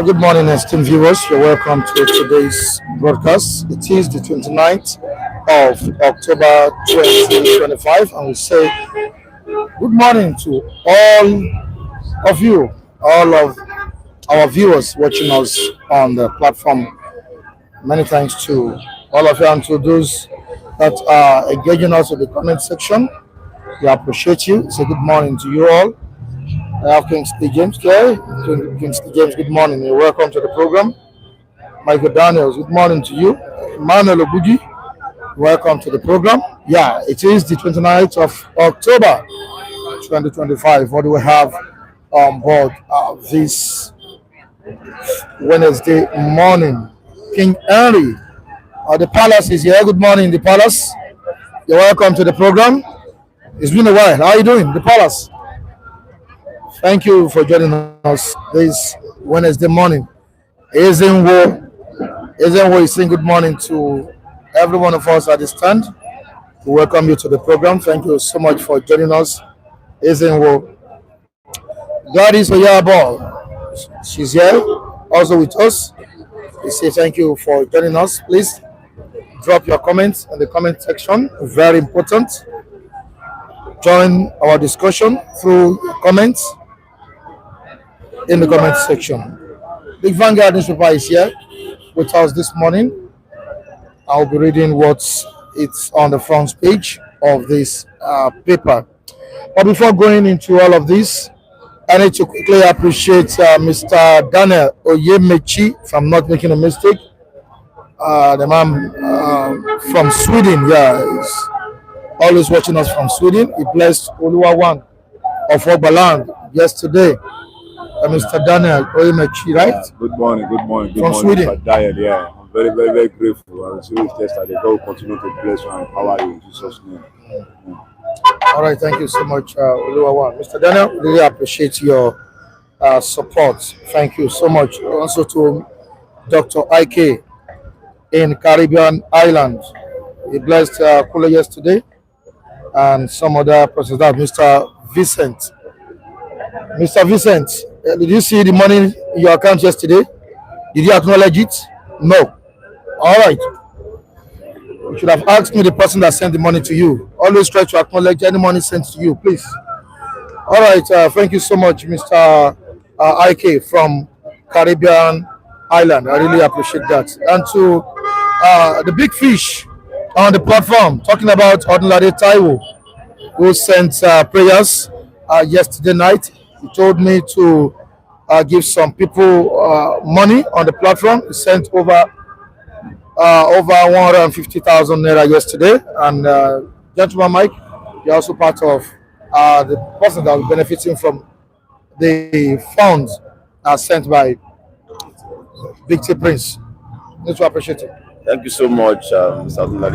Good morning, esteemed viewers. You're welcome to today's broadcast. It is the 29th of October 2025, and we say good morning to all of you, all of our viewers watching us on the platform. Many thanks to all of you and to those that are engaging us in the comment section. We appreciate you. It's a good morning to you all. I have Kingsley James here. Kingsley James, good morning. You're welcome to the program. Michael Daniels, good morning to you. Emmanuel Obugi, Welcome to the program. Yeah, it is the 29th of October 2025. What do we have on board this Wednesday morning? King Henry, the palace is here. Good morning, the palace. You're welcome to the program. It's been a while. How are you doing, the palace? Thank you for joining us this Wednesday morning. Ezenwo is saying good morning to every one of us at the stand. We welcome you to the program. Thank you so much for joining us. Ezenwo. Gladys Oyabo, she's here also with us. We say thank you for joining us. Please drop your comments in the comment section. Very important. Join our discussion through comments in the comment section. Big Vanguard newspaper is here with us this morning. I'll be reading what's on the front page of this paper. But before going into all of this, I need to quickly appreciate Mr. Daniel Oyemechi, if I'm not making a mistake. The man from Sweden, yeah, is always watching us from Sweden. He blessed Oluwawan of Oberland yesterday. Mr. Daniel Oyemechi, right? Yeah, good morning, from morning, Sweden. Mr. Daniel, yeah. I'm very, very, very grateful. I receive it yesterday. God will continue to bless you and empower you in Jesus' name. All right, thank you so much, Oluwawan. Mr. Daniel, really appreciate your support. Thank you so much. Also to Dr. IK in Caribbean Island. He blessed Kule yesterday and some other persons. That Mr. Vincent. Mr. Vincent, did you see the money in your account yesterday? Did you acknowledge it? No. All right. You should have asked me the person that sent the money to you. Always try to acknowledge any money sent to you, please. All right. Thank you so much, Mr. IK from Caribbean Island. I really appreciate that. And to the big fish on the platform, talking about Odunlade Taiwo, who sent prayers yesterday night. He told me to give some people money on the platform. He sent over 150,000 naira yesterday. And gentleman Mike, you're also part of the person that will be benefiting from the funds sent by Victor Prince. Need to appreciate it. Thank you so much, Mr. Abdullah.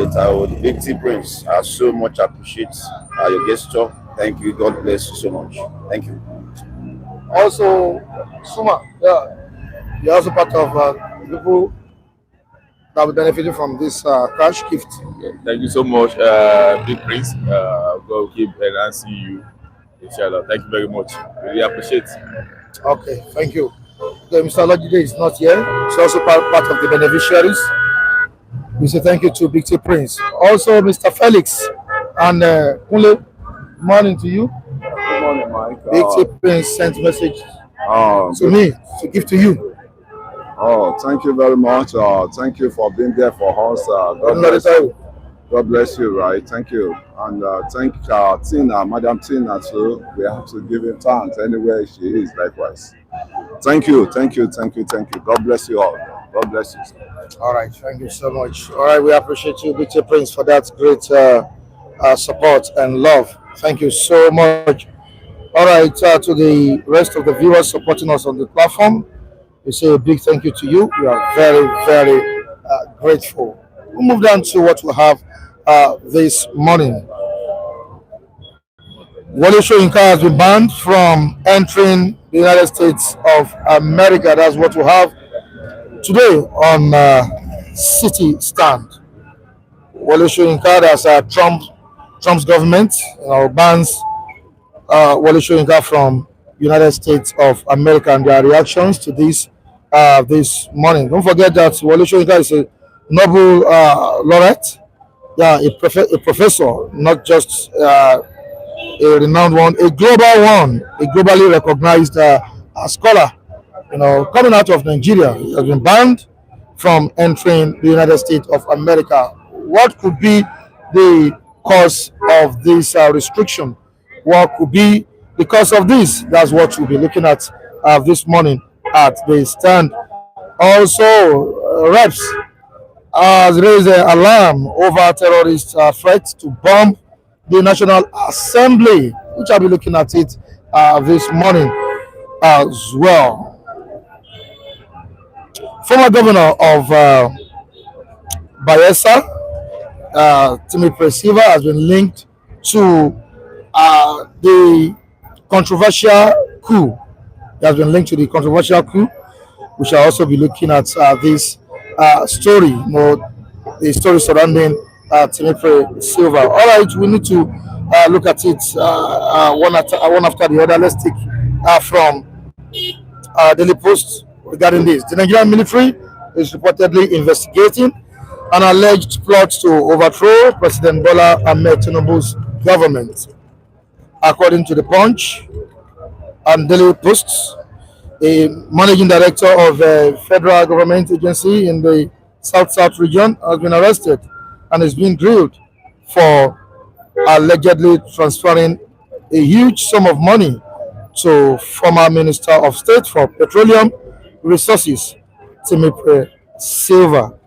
The Big T Prince. I so much appreciate your gesture. Thank you. God bless you so much. Thank you. Also, Suma, yeah, you're also part of people that will benefit from this cash gift. Yeah, thank you so much, Big Prince. God will keep enhancing you, inshallah. Thank you very much. Really appreciate it. Okay, thank you. Okay, Mr. Lodide is not here. He's also part of the beneficiaries. We say thank you to Big T Prince. Also, Mr. Felix and Kunle, morning to you. Good morning, Mike. Big T Prince sent message to me to give to you. Oh, thank you very much. Thank you for being there for us. God bless you, right? Thank you. And thank Tina, Madam Tina, too. We have to give him thanks anywhere she is, likewise. Thank you. God bless you all. God bless you. All right, thank you so much. All right, we appreciate you, Big T Prince, for that great support and love. Thank you so much. All right, to the rest of the viewers supporting us on the platform, we say a big thank you to you. We are very, very grateful. We'll move down to what we have this morning. Wole Soyinka has been banned from entering the United States of America. That's what we have today on City Stand. Wole Soyinka, that's Trump's government bans Wole Soyinka from United States of America and their reactions to this morning. Don't forget that Wole Soyinka is a Nobel Laureate, yeah, a professor, not just a renowned one, a global one, a globally recognized scholar. Coming out of Nigeria, he has been banned from entering the United States of America. What could be the cause of this restriction? What could be the cause of this? That's what we'll be looking at this morning at the stand. Also, reps has raised an alarm over terrorist threats to bomb the National Assembly, which I'll be looking at it this morning as well. Former governor of Bayelsa, Timipre Sylva, has been linked to the controversial coup. He has been linked to the controversial coup. We shall also be looking at this story, the story surrounding Timipre Sylva. All right, we need to look at it one after the other. Let's take from Daily Post regarding this. The Nigerian military is reportedly investigating an alleged plot to overthrow President Bola Tinubu's government. According to the Punch and Daily Post, a managing director of a federal government agency in the South region has been arrested and is being grilled for allegedly transferring a huge sum of money to former Minister of State for Petroleum Resources, Timipre Sylva.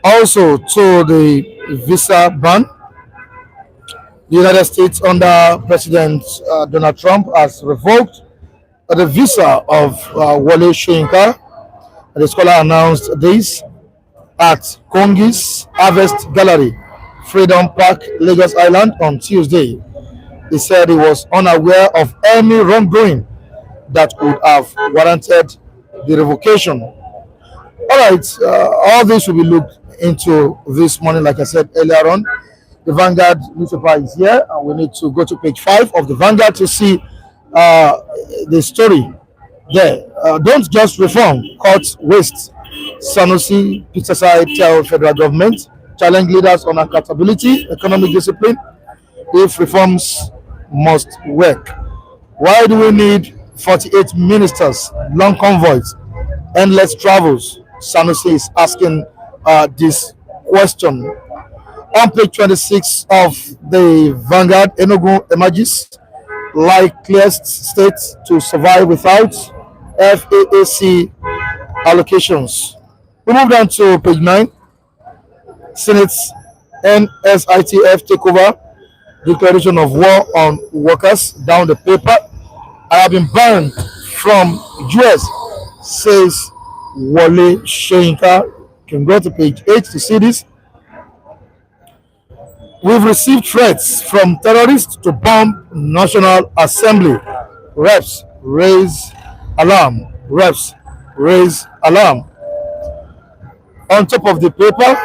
Also, to the visa ban, the United States under President Donald Trump has revoked the visa of Wole Soyinka. The scholar announced this at Kongi's Harvest Gallery, Freedom Park, Lagos Island on Tuesday. He said he was unaware of any wrongdoing that could have warranted the revocation. All right, all this will be looked into this morning, like I said earlier on. The Vanguard newspaper is here, and we need to go to page 5 of the Vanguard to see the story there. Don't just reform, cut waste. Sanusi, Peterside tell federal government, challenge leaders on accountability, economic discipline, if reforms must work. Why do we need 48 ministers, long convoys, endless travels? Sanusi is asking this question. On page 26 of the Vanguard, Enugu emerges likeliest state to survive without FAAC allocations. We move down to page 9. Senate's NSITF takeover, declaration of war on workers, down the paper. I have been banned from US, says Wole Soyinka. You can go to page 8 to see this. We've received threats from terrorists to bomb National Assembly. Reps raise alarm. Reps raise alarm. On top of the paper,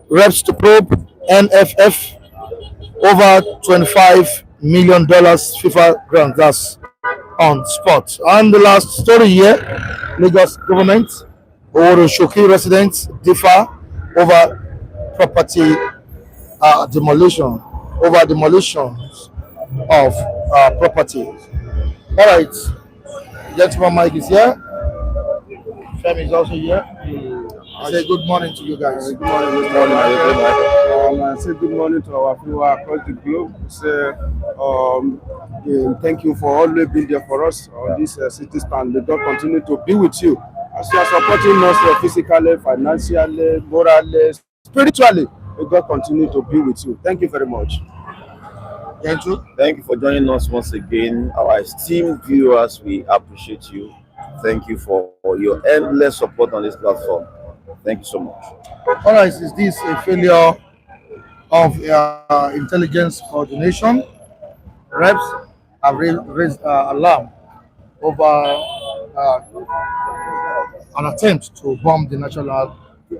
reps to probe NFF over $25 million FIFA grant. That's on spot. And the last story here, Lagos government, Shoki residents differ over property demolitions of properties. All right, gentleman Mike is here. Femi is also here. I say good morning to you guys. Good morning. I say good morning to our viewers across the globe. Thank you for always being there for us on this city stand. May God continue to be with you as you are supporting us physically, financially, morally, spiritually. May God continue to be with you. Thank you very much. Thank you for joining us once again. Our esteemed viewers, we appreciate you. Thank you for your endless support on this platform. Thank you so much. All right, is this a failure of intelligence coordination? Reps have raised alarm over an attempt to bomb the National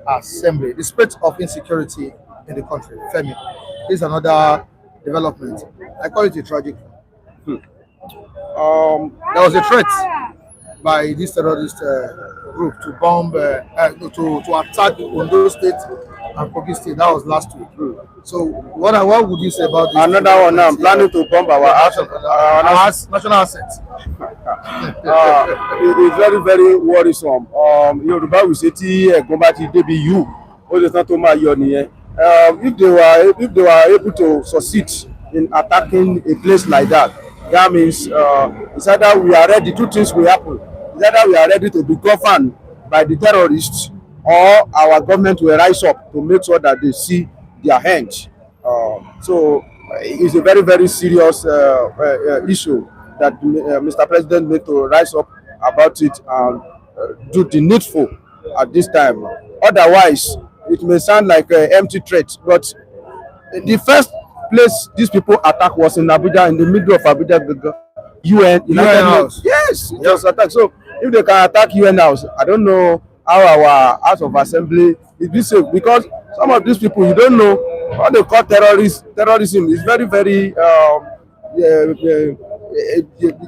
Assembly. The spread of insecurity in the country. Femi, this is another development. I call it a tragic. There was a threat by this terrorist group to bomb, to attack Ondo State and Kogi State. That was last week. So, what would you say about this? Another one now, planning to bomb our national assets. It is very, very worrisome. Yoruba will say, if they were able to succeed in attacking a place like that, that means it's either we are ready. Two things will happen. It's either we are ready to be governed by the terrorists, or our government will rise up to make sure that they see their hands. So it's a very, very serious issue that Mr. President need to rise up about it and do the needful at this time. Otherwise, it may sound like an empty threat, but the first place these people attack was in Abuja, in the middle of Abuja, the UN, United Nations. Yes, it was attacked. So if they can attack UN House, I don't know how our House of Assembly is be safe, because some of these people, you don't know what they call terrorism is very, very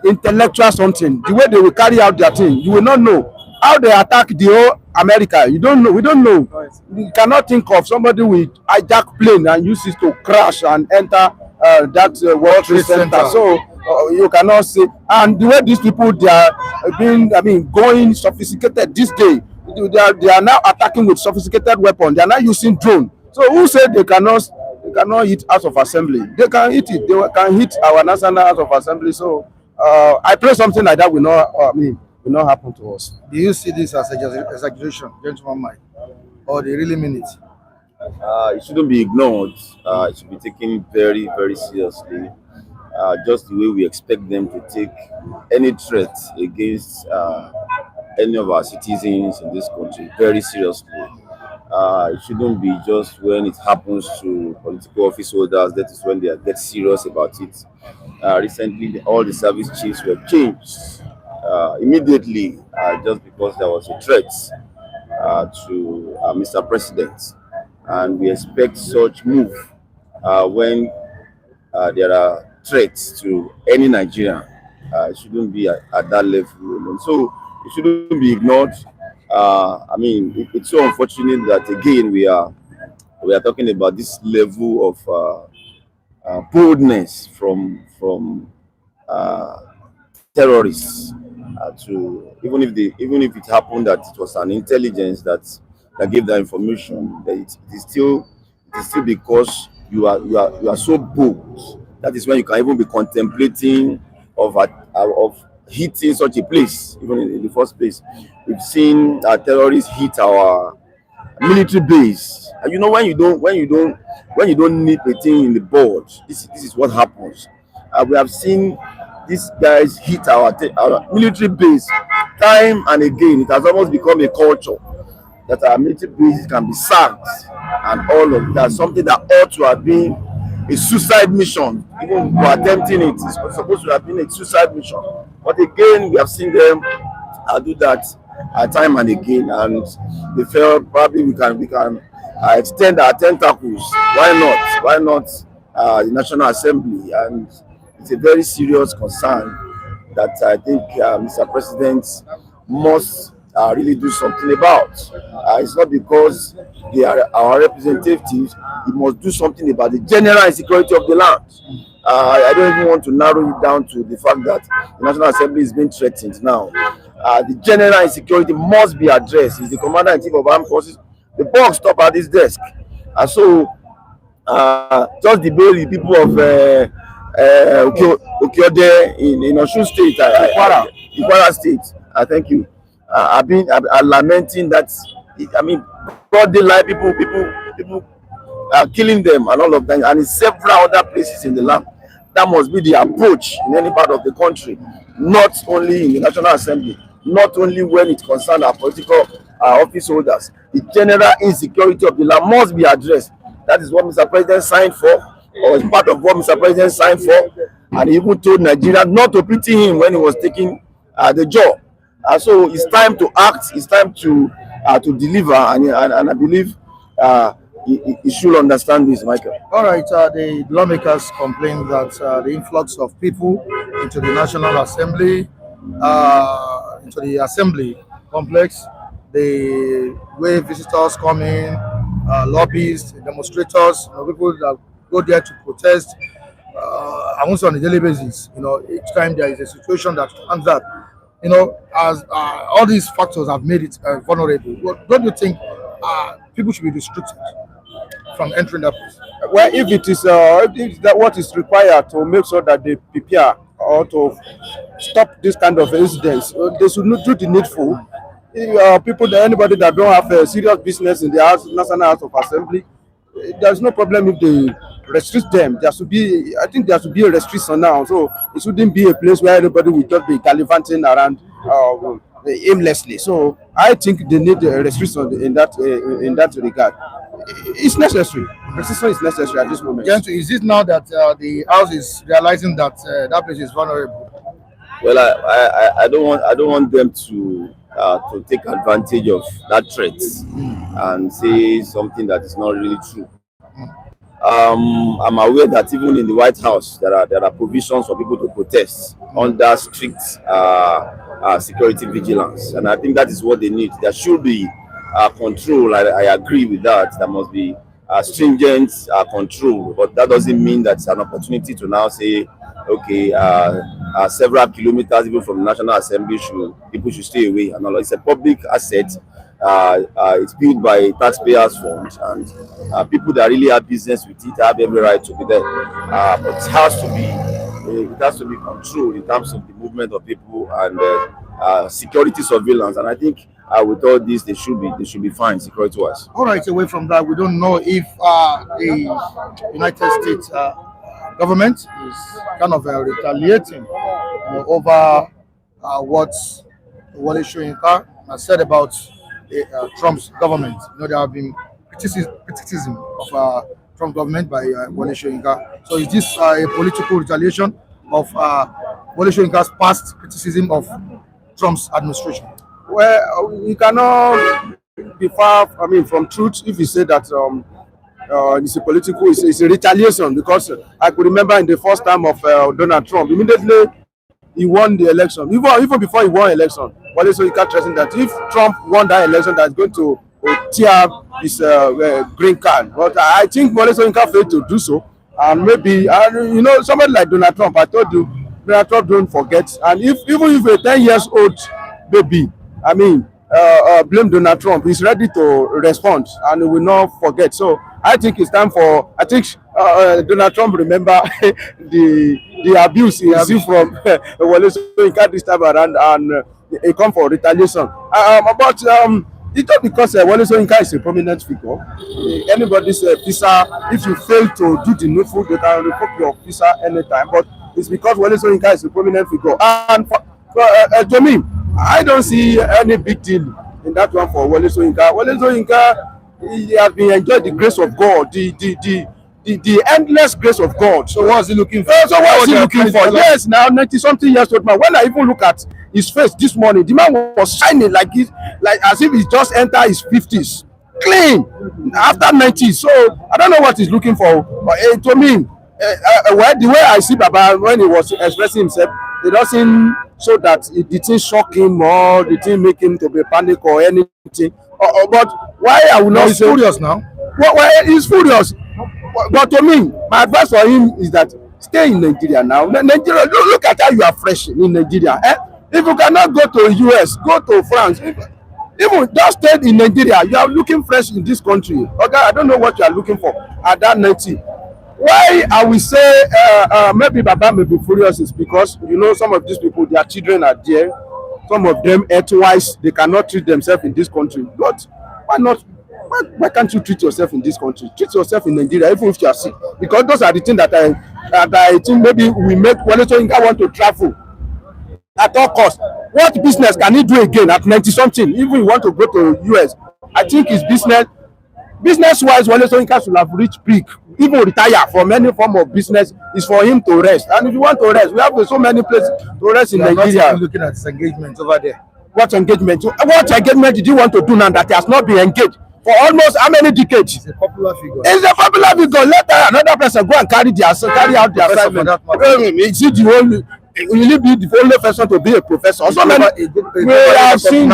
intellectual something. The way they will carry out their thing, you will not know how they attack the whole America. You don't know. We don't know. You cannot think of somebody with hijack plane and use it to crash and enter that World Trade Center. So you cannot say. And the way these people, they are being, I mean, going sophisticated this day. They are now attacking with sophisticated weapons. They are now using drone. So who said they cannot hit House of Assembly? They can hit it. They can hit our National House of Assembly. So I pray something like that will not happen to us. Do you see this as exaggeration, gentleman Mike, or they really mean it? It shouldn't be ignored. It should be taken very, very seriously. Just the way we expect them to take any threat against any of our citizens in this country very seriously. It shouldn't be just when it happens to political office holders, that is when they get serious about it. Recently, all the service chiefs were changed immediately just because there was a threat to Mr. President. And we expect such move when there are threats to any Nigerian. It shouldn't be at that level. And so it shouldn't be ignored. I mean, it's so unfortunate that again we are talking about this level of boldness from terrorists. To even if it happened that it was an intelligence that gave that information, that it is still because you are so bold. That is when you can even be contemplating of hitting such a place, even in the first place. We've seen terrorists hit our military base. And you know, when you don't nip a thing in the board, this is what happens. We have seen these guys hit our military base time and again. It has almost become a culture that our military bases can be sacked and all of that. Something that ought to have been a suicide mission. Even for attempting it, it's supposed to have been a suicide mission. But again, we have seen them do that time and again, and they felt probably we can extend our tentacles. Why not the National Assembly? And it's a very serious concern that I think Mr. President must really do something about. It's not because they are our representatives. He must do something about the general insecurity of the land. I don't even want to narrow it down to the fact that the National Assembly is being threatened now. The general insecurity must be addressed. He's the Commander-in-Chief of Armed Forces. The buck stop at this desk. So just the bail the people of Okiode in Osun State, Kwara State. Thank you. I've been lamenting that. I mean, broad daylight, people are killing them and all of that, and in several other places in the land. That must be the approach in any part of the country, not only in the National Assembly, not only when it concerns our political office holders. The general insecurity of the land must be addressed. That is what Mr. President signed for, or is part of what Mr. President signed for, and he even told Nigeria not to pity him when he was taking the job. So it's time to act. It's time to deliver, and I believe he should understand this, Michael. All right. The lawmakers complain that the influx of people into the National Assembly, into the Assembly complex, the way visitors come in, lobbyists, demonstrators, people that go there to protest, I won't say on a daily basis. Each time there is a situation that comes that, as all these factors have made it vulnerable. Don't you think people should be restricted from entering that place? Well, if it is that what is required to make sure that they prepare or to stop this kind of incidents, they should not do the needful. People, anybody that don't have a serious business in the house, National House of Assembly, there's no problem if they restrict them. There should be, I think there should be a restriction now. So it shouldn't be a place where everybody will just be gallivanting around aimlessly. So I think they need a restriction in that regard. It's necessary. Restriction is necessary at this moment. Gentlemen, is it now that the house is realizing that that place is vulnerable? Well, I don't want them to take advantage of that threat and say something that is not really true. I'm aware that even in the White House there are provisions for people to protest under strict security vigilance, and I think that is what they need. There should be control. I agree with that. There must be stringent control, but that doesn't mean that it's an opportunity to now say, okay, several kilometers even from the National Assembly, people should stay away. And all. It's a public asset. It's built by taxpayers' funds, and people that really have business with it have every right to be there. But it has to be controlled in terms of the movement of people and security surveillance. And I think with all this, they should be fine security-wise. All right. Away from that, we don't know if the United States government is kind of retaliating over what Wole Soyinka has said about Trump's government. There have been criticism of Trump government by Wole Soyinka. So is this a political retaliation of Wole Soyinka's past criticism of Trump's administration? Well, you cannot be far, from truth if you say that it's a political, it's a retaliation, because I could remember in the first time of Donald Trump, immediately he won the election. Even before he won election, Wole Soyinka threatened that if Trump won that election, that's going to tear his green card. But I think Wole Soyinka failed to do so. And maybe, somebody like Donald Trump, I told you, Donald Trump don't forget. And even if a 10 years old baby, blame Donald Trump, he's ready to respond and he will not forget. So I think it's time for, Donald Trump remember the abuse he received from Wole Soyinka this time around, and he come for retaliation. But it's not because Wole Soyinka is a prominent figure. Anybody's visa, if you fail to do the needful, they can revoke your visa anytime. But it's because Wole Soyinka is a prominent figure. And to me, I don't see any big deal in that one for Wole Soyinka. Wole Soyinka, he has been enjoyed the grace of God, the endless grace of God. So what is he looking for? So what is he looking for? Yes, now 90-something years old man. When I even look at his face this morning, the man was shining like as if he just entered his 50s, clean after 90. So I don't know what he's looking for. But to me, the way I see Baba when he was expressing himself, it doesn't show that it didn't shock him or it didn't make him to be panic or anything. But why I will not he's furious now. Well, he's furious. But to me, my advice for him is that stay in Nigeria now. Nigeria, look at how you are fresh in Nigeria. If you cannot go to US, go to France. Even just stay in Nigeria. You are looking fresh in this country. Okay, I don't know what you are looking for at that 90. Why I will say maybe Baba may be furious is because some of these people, their children are there. Some of them health-wise, they cannot treat themselves in this country. But why not? Why can't you treat yourself in this country? Treat yourself in Nigeria, even if you are sick. Because those are the things that I think maybe we make Wole Soyinka want to travel at all costs. What business can he do again at 90-something? Even if he want to go to US, I think his business-wise, Wole Soyinka should have reached peak. Even retire from any form of business is for him to rest. And if you want to rest, we have so many places to rest in Nigeria. Not looking at his engagement over there. What engagement? What engagement did you want to do now that he has not been engaged for almost how many decades? He's a popular figure. He's a popular figure. Let another person go and carry out their assignment. Is he the only? Will he be the only person to be a professor? So many. We have seen.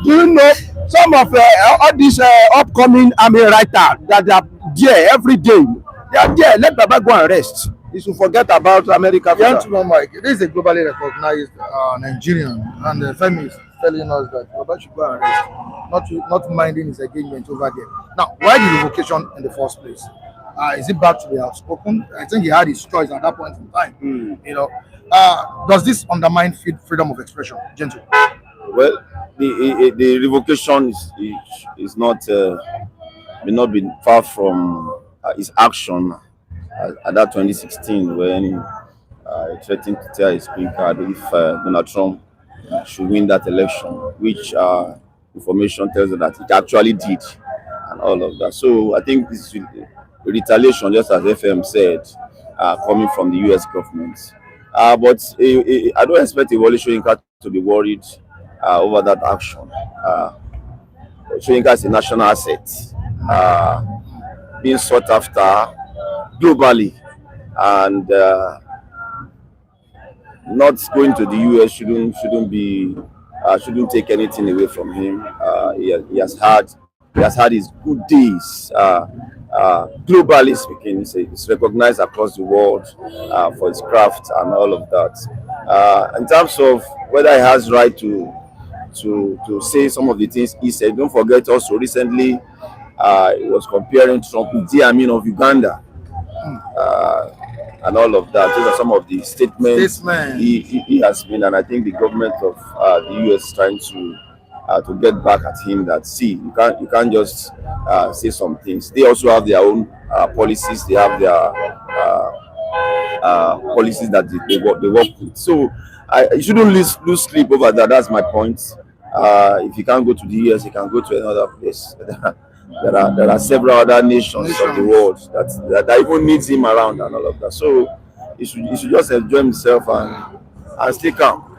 Do you know some of all these upcoming army writers that they are there every day? They are there. Let Baba go and rest. He should forget about America. Gentlemen, Mike, this is a globally recognized Nigerian, and the family is telling us that Baba should go and rest, not minding his engagement over there. Now, why the revocation in the first place? Is it bad to be outspoken? I think he had his choice at that point in time. Does this undermine freedom of expression, Gentle? Well, the revocation is not may not be far from his action at that 2016 when he threatened to tear his green card if Donald Trump should win that election, which information tells us that it actually did, and all of that. So I think this is retaliation, just as FM said, coming from the US government. But I don't expect Wole Soyinka to be worried over that action. Soyinka is a national asset, being sought after globally, and not going to the US shouldn't take anything away from him. He has had his good days. Globally speaking, he's recognized across the world for his craft and all of that. In terms of whether he has right to say some of the things he said, don't forget also recently he was comparing Trump with Idi Amin of Uganda. And all of that. Those are some of the statements he has made, and I think the government of the US is trying to get back at him. That see, you can't just say some things. They also have their own policies. They have their policies that they work with. So you shouldn't lose sleep over that. That's my point. If you can't go to the US, you can go to another place. There are several other nations of the world that even needs him around and all of that. So he should just enjoy himself and stay calm.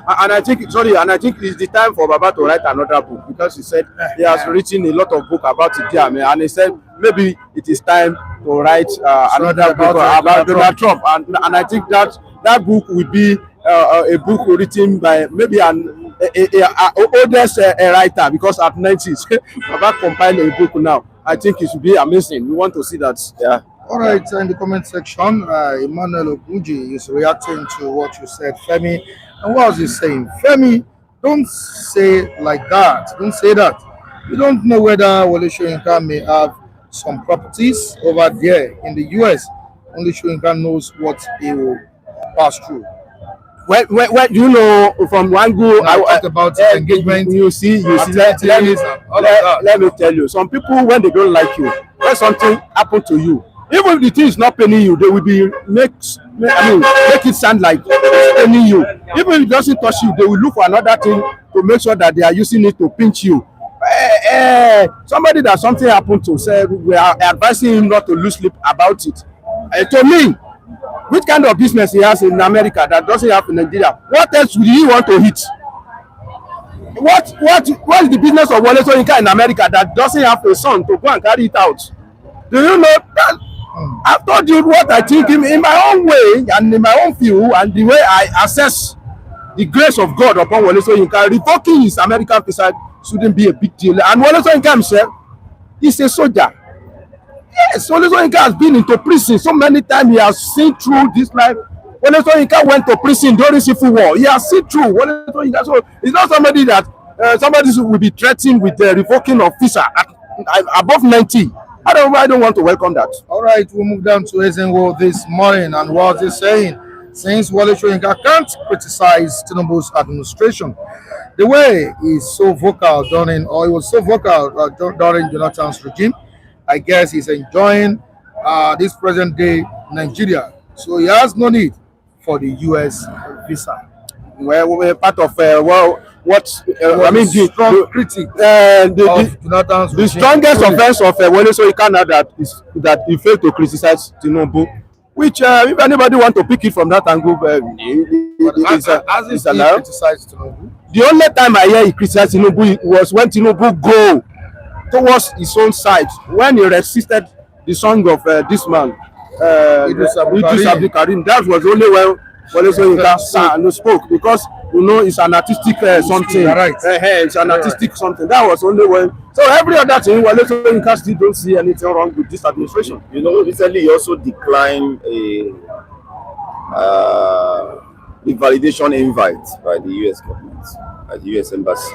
And I think it's the time for Baba to write another book, because he said he has written a lot of book about Idi Amin, and he said maybe it is time to write another book about Donald Trump. And I think that book will be a book written by maybe an oldest writer, because at 90s Baba compiled a book now. I think it should be amazing. We want to see that. Yeah. All right, in the comment section, Emmanuel Ogunji is reacting to what you said, Femi. And what was he saying? Femi, don't say like that. Don't say that. You don't know whether Wole Soyinka may have some properties over there in the US. Only Soyinka knows what he will pass through. Well, you know, from one go, I talk about engagement. You see. Let me tell you, some people, when they don't like you, when something happen to you, even if the thing is not paining you, they will make it sound like it's paining you. Even if it doesn't touch you, they will look for another thing to make sure that they are using it to pinch you. Somebody that something happened to, say we are advising him not to lose sleep about it. To me, which kind of business he has in America that doesn't have in Nigeria? What else would he want to hit? What is the business of Wole Soyinka in America that doesn't have a son to go and carry it out? Do you know that? I've told you what I think in my own way and in my own view, and the way I assess the grace of God upon Wole Soyinka. Revoking his American visa shouldn't be a big deal. And Wole Soyinka himself is a soldier. Yes, Wole Soyinka has been into prison so many times. He has seen through this life. Wole Soyinka went to prison during Civil War. He has seen through. Wole Soyinka, so it's not somebody that somebody will be threatened with the revoking of visa above 90. I don't want to welcome that. All right, we'll move down to Ezenwo this morning, and what he's saying, since Wole Soyinka can't criticize Tinubu's administration, the way he's so vocal during, or he was so vocal during Jonathan's regime, I guess he's enjoying this present day Nigeria. So he has no need for the US visa. Well, we're part of I mean, the strong critic the strongest offense of Wole Soyinka now that he failed to criticize Tinubu, which if anybody want to pick it from that angle, it's allowed. The only time I hear he criticized Tinubu was when Tinubu go towards his own side, when he resisted the song of this man, Idris Abdulkarim. That was only when Wole Soyinka sang and spoke, because you know it's an artistic something. Right. It's an artistic something. That was only when. So every other thing, Wole Soyinka still don't see anything wrong with this administration. You know, recently he also declined the validation invite by the US government, by the US embassy.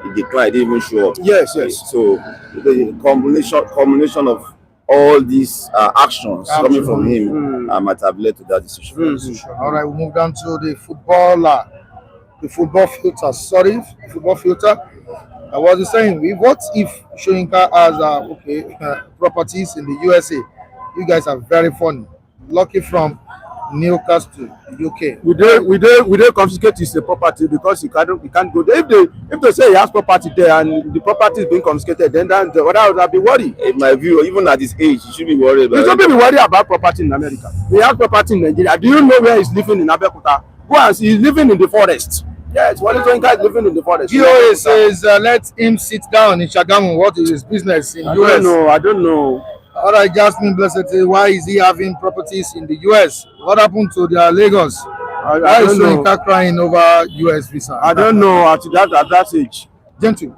He declined, he didn't even show up. Yes. So the combination of all these actions coming from him might have led to that decision. All right, we'll move down to the footballer. the football filter. Sorry, football filter. I was saying, what if Soyinka has properties in the USA? You guys are very funny. Lucky from Newcastle, UK. We don't confiscate his property because he can't go there. If they say he has property there and the property is being confiscated, then that would be worried. In my view, even at his age, he should be worried about. He shouldn't be worried about property in America. He has property in Nigeria. Do you know where he's living in Abeokuta? Go and see, he's living in the forest. Yes, Wole Soyinka is living in the forest. GOA says let him sit down in Shagamu. What is his business in US? I don't know. All right, Jasmine Blessed, why is he having properties in the US? What happened to their Lagos? Why is Soyinka crying over US visa? I don't know at that age. Gentle,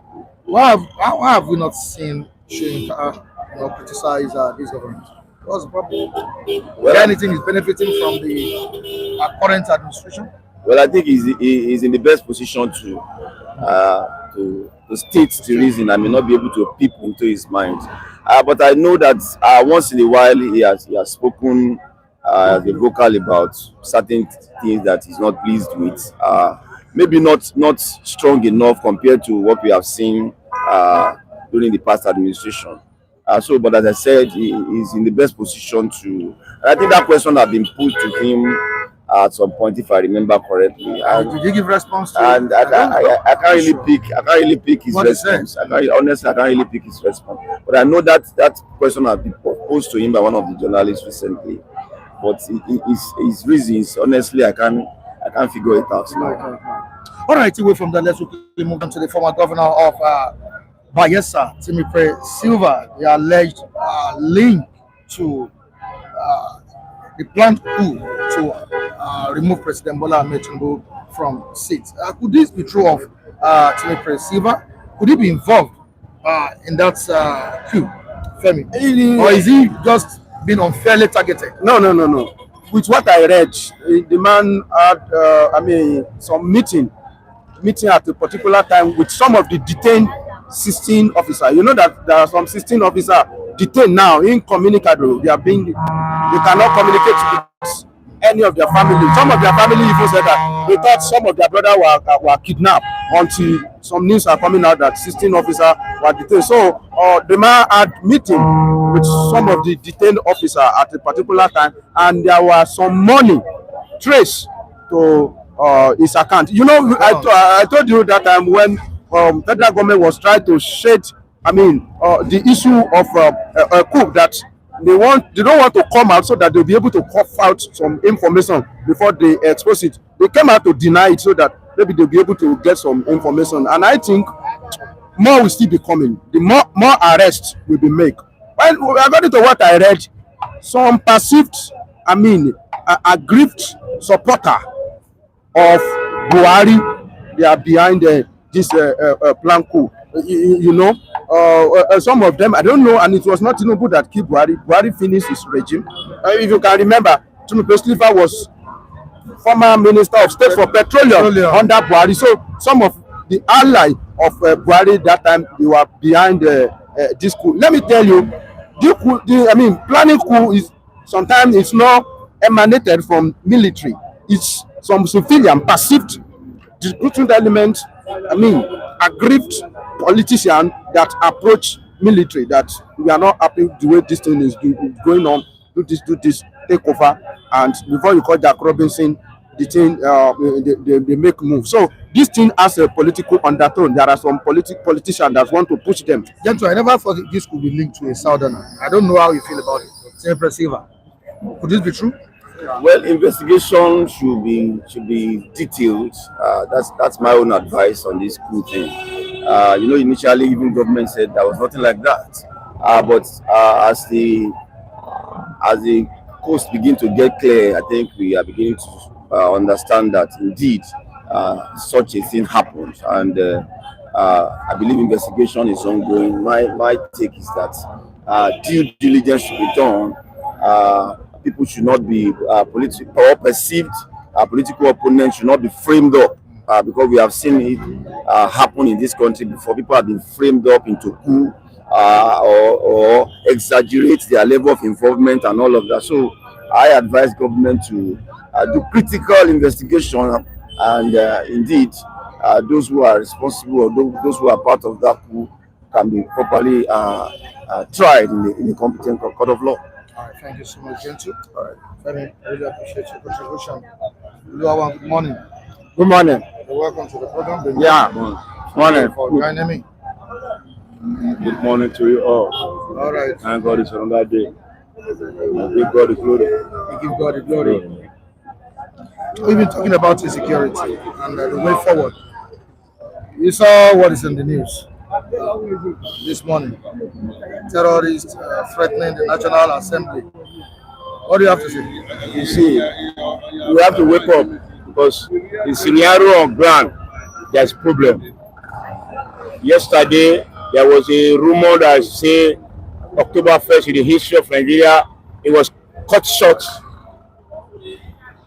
why have we not seen Soyinka criticize this government? What's the problem? Well, anything is benefiting from the current administration? Well, I think he's in the best position to state the reason. I may not be able to peep into his mind, but I know that once in a while he has spoken vocal about certain things that he's not pleased with. Maybe not strong enough compared to what we have seen during the past administration. But as I said, he is in the best position to. I think that question has been put to him at some point, if I remember correctly. And, did you give response to and I can't really pick his response. Honestly, I can't really pick his response. But I know that question has been posed to him by one of the journalists recently. But his reasons, honestly, I can't figure it out. All right, away from that, let's quickly move on to the former governor of Bayelsa, Timipre Sylva. The alleged link to the planned coup to remove President Bola Tinubu from seat. Could this be true of Timipre Sylva? Could he be involved in that coup, Femi? Or is he just being unfairly targeted? No. With what I read, the man had, some meeting at a particular time with some of the detained 16 officers. You know that there are some 16 officers detained now, incommunicado. They cannot communicate with any of their family. Some of their family even said that they thought some of their brothers were kidnapped until some news are coming out that 16 officers were detained. So the man had meeting with some of the detained officers at a particular time, and there was some money traced to his account. You know, I told you that time when federal government was trying to shade, the issue of a coup, that they don't want to come out so that they'll be able to cough out some information before they expose it. They came out to deny it so that maybe they'll be able to get some information. And I think more will still be coming. The more arrests will be made. Well, according to what I read, some perceived, aggrieved supporter of Buhari, they are behind this plan coup. Some of them, I don't know, and it was not Tinubu that killed Buhari. Buhari finished his regime. If you can remember, Timipre Sylva was former Minister of State for Petroleum under Buhari. So some of the ally of Buhari that time, they were behind this coup. Let me tell you, planning coup is sometimes it's not emanated from military. It's some civilian perceived recruiting element, aggrieved politician that approach military, that we are not happy with the way this thing is going on, do this, take over, and before you call Jack Robinson, the thing they make move. So this thing has a political undertone. There are some politicians that want to push them. Gentlemen, I never thought this could be linked to a southerner. I don't know how you feel about it. Timipre Sylva. Could this be true? Well, investigation should be detailed. That's my own advice on this coup thing. Initially even government said there was nothing like that. But as the coast begin to get clear, I think we are beginning to understand that indeed such a thing happened, and I believe investigation is ongoing. My take is that due diligence should be done. People should not be perceived political opponents should not be framed up, because we have seen it happen in this country before. People have been framed up into coup or exaggerate their level of involvement and all of that. So I advise government to do critical investigation and indeed those who are responsible or those who are part of that coup can be properly tried in the competent court of law. All right, thank you so much, Gentle. All right, Femi, I really appreciate your contribution. Good morning. Good morning. You're welcome to the program. Yeah. Morning. For joining me. Good morning to you all. All right. Thank God it's another day. I give God the glory. We give God the glory. We've been talking about insecurity and the way forward. You saw what is in the news this morning. Terrorists threatening the National Assembly. What do you have to say? You see, we have to wake up because the scenario on ground, there's problem. Yesterday, there was a rumor that say October 1st in the history of Nigeria, it was cut short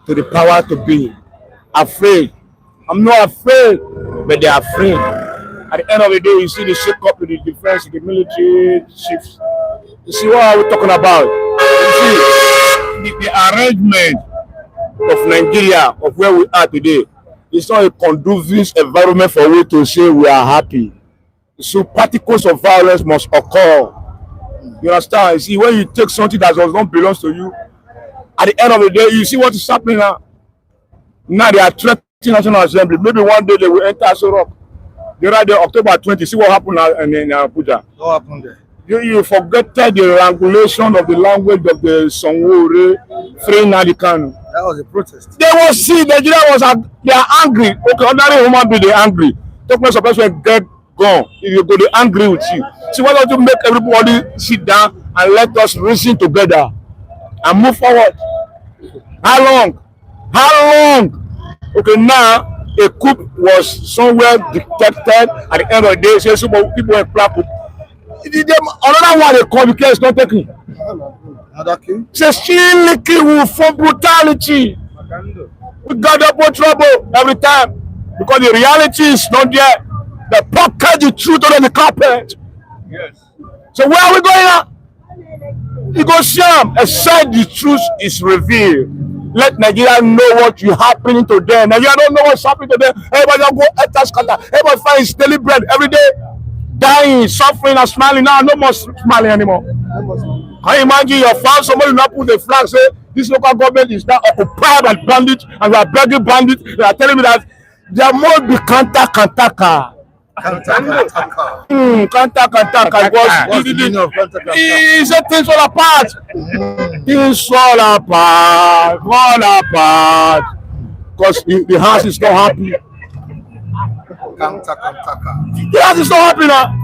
to the power to be afraid. I'm not afraid, but they're afraid. At the end of the day, you see the shake up with the defense, the military chiefs. You see what are we talking about? You see, the arrangement of Nigeria, of where we are today, it's not a conducive environment for we to say we are happy. So particles of violence must occur. You understand? You see, when you take something that does not belong to you, at the end of the day, you see what is happening now. Now they are threatening National Assembly. Maybe one day they will enter Sorok. The other day, October 20, see what happened in Abuja. What happened there? You forgetted the regulation of the language of the Sanwo-Ore Free Nadikanu. That was a protest. They will see Nigeria they are angry. Okay, ordinary human being, they are angry. Talk about some person get gone. If you go, they angry with you. See, why don't you make everybody sit down and let us reason together and move forward? How long? How long? Okay, now a coup was somewhere detected at the end of the day. Say some people in plan coup. Another one they call the case not taking. Another coup? Say still leaking for brutality. We got up for trouble every time because the reality is not there. They pocket the truth under the carpet. Yes. So where are we going now? You go sham except the truth is revealed. Let Nigeria know what is happening to them. Nigeria don't know what's happening to them. Everybody don't go enter scatter. Everybody finds daily bread every day. Dying, suffering, and smiling. Now no more smiling anymore. Can you imagine your farm? Somebody now put the flag, say this local government is now occupied by bandits, and we are begging bandits. They are telling me that there must be kantaka. He said things fall apart. Things fall apart. Because the house is not happy. The house is not happy now.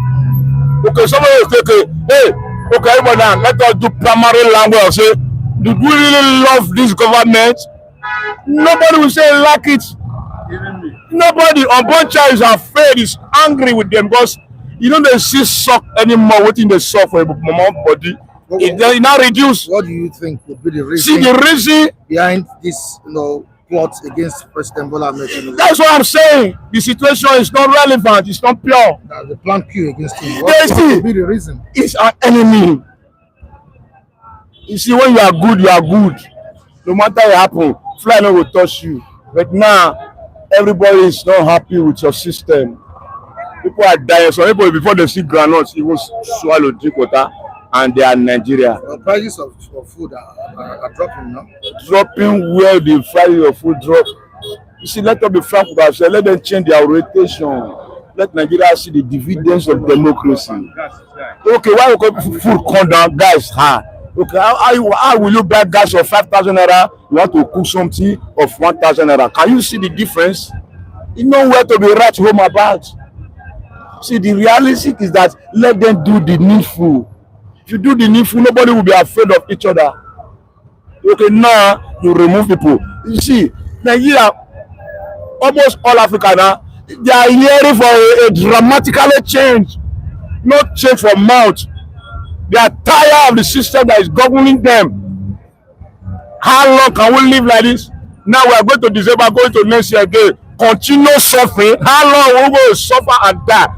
Okay, somebody will say, hey, okay, everybody now, let us do primary language. Say, do we really love this government? Nobody will say like it. Nobody on Boncha is afraid, is angry with them because you know they see suck anymore waiting they suck for a mama body. It now reduce. What do you think would be the reason? See the reason behind this, plot against President Bola Tinubu? That's what I'm saying. The situation is not relevant. It's not pure. The plan Q against him. What would be the reason? It's an enemy. You see, when you are good, you are good. No matter what happens, fly no will touch you. But now, everybody is not happy with your system. People are dying. Some people, before they see granules, even swallow, drink water, and they are in Nigeria. The prices of food are dropping now. Dropping where the price of food drop. You see, let them be frank with ourselves. Let them change their orientation. Let Nigeria see the dividends of democracy. Okay, why will food come down? Guys, okay, how will you buy gas of 5,000 naira? You want to cook something of 1,000 naira. Can you see the difference? You know where to be right home about. See, the reality is that let them do the needful. If you do the needful, nobody will be afraid of each other. Okay, now you remove people. You see, Nigeria, almost all Africa now, they are hearing for a dramatically change. Not change for mouth. They are tired of the system that is governing them. How long can we live like this? Now we are going to December, going to next year again. Continue suffering. How long will we go suffer and die?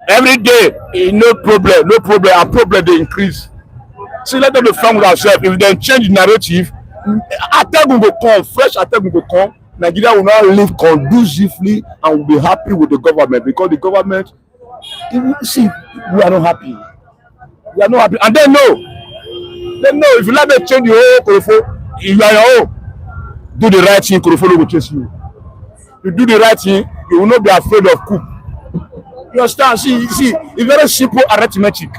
Every day, no problem. Our problem they increase. See, let them be frank with ourselves. If they change the narrative, attack will come, fresh attack will come. Nigeria will not live conducively and will be happy with the government, because the government, see, we are not happy. We are not happy. And they know if you let them change the whole Korofo, you are your own. Do the right thing, Korofo will chase you. You do the right thing, you will not be afraid of coup. You understand? See, it's very simple arithmetic.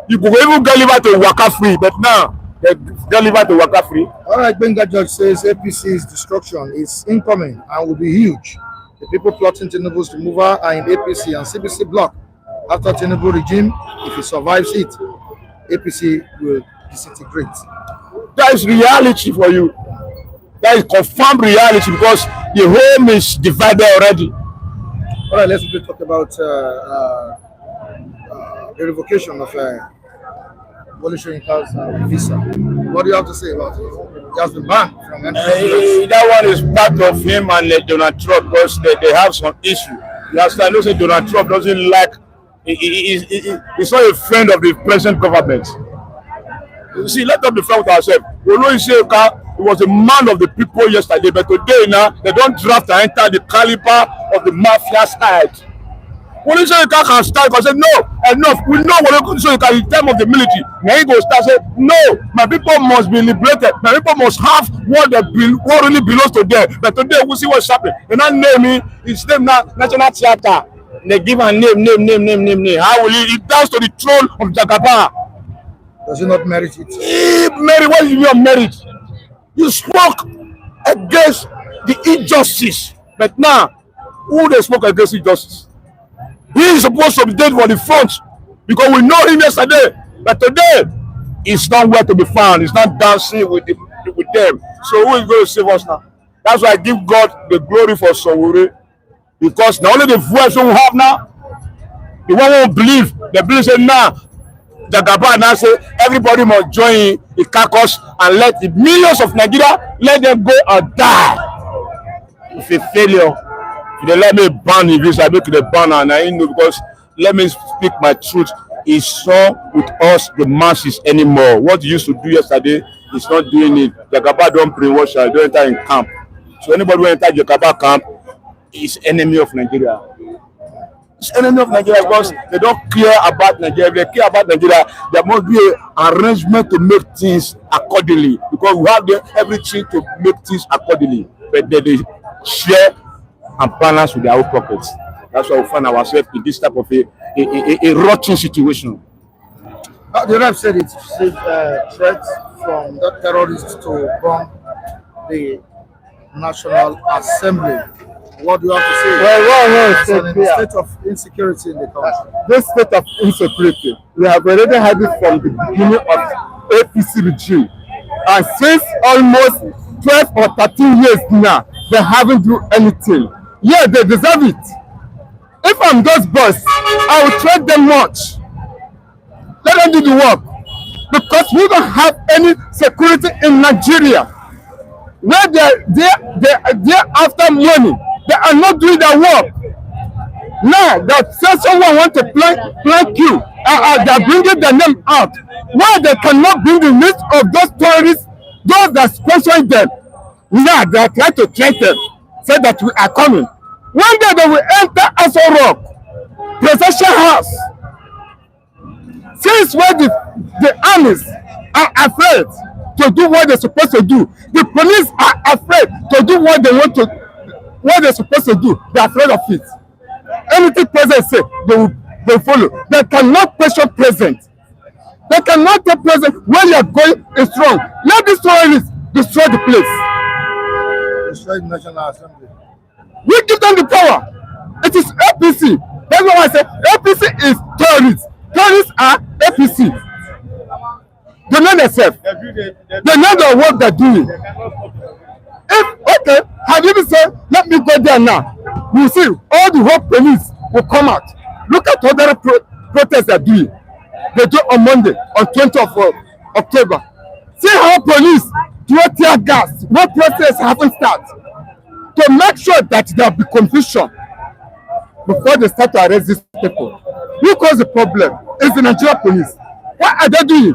You could even deliver to Waka free, but now they deliver to Waka free. All right, Benga Judge says APC's destruction is incoming and will be huge. The people plotting Tinubu's removal are in APC and CBC bloc. After Tinubu regime, if he survives it, APC will disintegrate. That is reality for you. That is confirmed reality, because the home is divided already. All right, let's talk about the revocation of Wole Soyinka's visa. What do you have to say about it? He has been banned from entering. That one is part of him and Donald Trump, because they have some issue. Last time, I say Donald Trump doesn't like. He's not a friend of the present government. You see, let us be frank with ourselves. Wole Soyinka, he was a man of the people yesterday, but today now they don't draft and enter the caliber of the mafia side. Wole Soyinka can start and say, no, enough. We know Wole Soyinka in time of the military. Now he goes start say, no, my people must be liberated. My people must have what really belongs to them. But today we see what's happening. They not name him. His name now National Theatre. They give a name. How will he bows to the throne of Jagaba? Does he not merit it? What is your merit? You spoke against the injustice, but now who they spoke against injustice? He is supposed to be dead for the front, because we know him yesterday, but today he's nowhere to be found. He's not dancing with them. So who is going to save us now? That's why I give God the glory for Sowore, because not only the voice we have now, the one who believe, the believe say now. Jagaba now say everybody must join the caucus and let the millions of Nigeria let them go and die. It's a failure. If they let me ban the visa, make the ban, and I know, because let me speak my truth. It's not with us, the masses, anymore. What you used to do yesterday is not doing it. Jagaba don't brainwash, don't enter in camp. So anybody who enter Jagaba camp is enemy of Nigeria. It's enemy of Nigeria, because they don't care about Nigeria. If they care about Nigeria, there must be an arrangement to make things accordingly, because we have everything to make things accordingly. But they share and balance with their own pockets. That's why we find ourselves in this type of a rotten situation. The rep said it's threat from the terrorists to bomb the National Assembly. What do you have to say? Well, the state of insecurity in the country. This state of insecurity, we have already had it from the beginning of APC regime. And since almost 12 or 13 years now, they haven't done anything. Yeah, they deserve it. If I'm those boys, I will trade them much. Let them do the work. Because we don't have any security in Nigeria. Where they're after money, they are not doing their work. Now that someone want to plant you, they're bringing their name out. Why they cannot bring the list of those terrorists, those that sponsoring them? Now they are trying to threaten, say that we are coming. One day they will enter Aso Rock, presidential house. Since when the armies are afraid to do what they're supposed to do, the police are afraid to do what they're supposed to do. They're afraid of it. Anything president say, they will follow. They cannot question president. They cannot tell president where you are going is wrong. Let these terrorists destroy the place. Destroy the National Assembly. We give them the power. It is APC. That's why I say APC is terrorists. Terrorists are APC. They know themselves. They know the work they're doing. Okay, have you been saying, let me go there now? You see, all the whole police will come out. Look at other protests they're doing. They do on Monday, on 20th of October. See how police throw tear gas when protests haven't started. To make sure that there will be confusion before they start to arrest these people. Who caused the problem? It's the Nigerian police. What are they doing?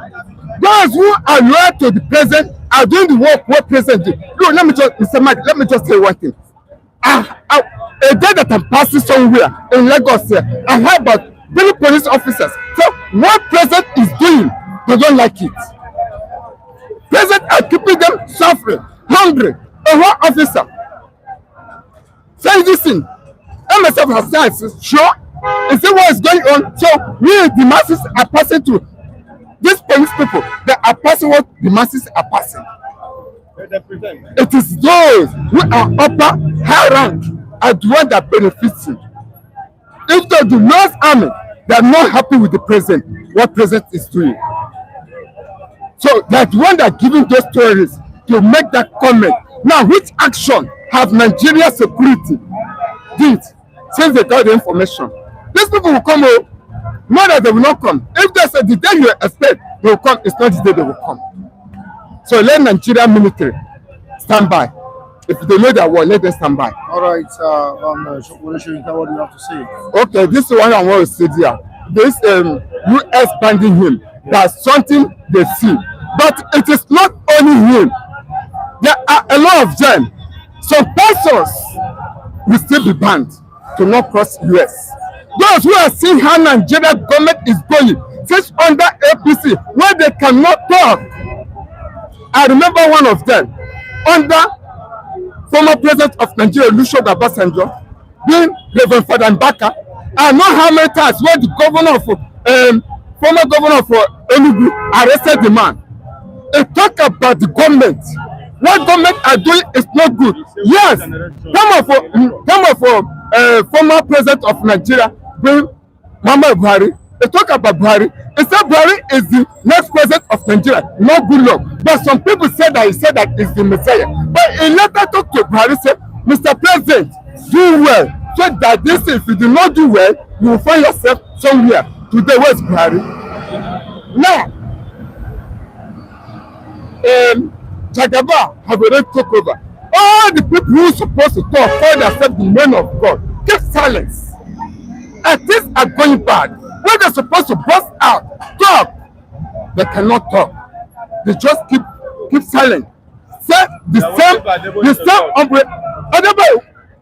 Those who are loyal to the president are doing the work what president do. No, let me just, Mr. Mike, let me just say one thing. A day that I'm passing somewhere in Lagos here, I heard about many police officers. So what president is doing, they don't like it. President are keeping them suffering, hungry. A one officer say this thing. MSF has said, sure, you see what is going on. So we, the masses, are passing through. These police people, they are passing what the masses are passing. It is those who are upper, high rank, are the ones that benefits it. If they do not army, they are not happy with the president, what president is doing. So that one that giving those terrorists to make that comment. Now, which action have Nigeria security did since they got the information? These people will come home, not that they will not come. If they say the day you expect they will come, it's not the day they will come. So let Nigeria military stand by. If they know their war, let them stand by. All right, Wole Soyinka, what do you have to say? Okay, this is one I want to say there. This US banding him, that's something they see. But it is not only him. There are a lot of them. Some persons will still be banned to not cross US. Those who are seeing how Nigeria government is going, since under APC, where they cannot talk. I remember one of them, under former president of Nigeria, Obasanjo, being Reverend Father Mbaka. I know how many times when the governor of former governor of Enugu arrested the man. They talk about the government. What government are doing is not good. Yes, some of former president of Nigeria, Mama Buhari, they talk about Buhari. They say Buhari is the next president of Nigeria. No good luck. But some people say that he said that he's the Messiah. But he later talked to Buhari, said, Mr. President, do well. So that this, if you do not do well, you will find yourself somewhere. Today, where's Buhari? Now, Jagaba have already took over. All the people who are supposed to talk, call themselves the men of God, keep silence. And things are going bad. When they're supposed to burst out, talk, they cannot talk. They just keep silent. Say the same umbrella.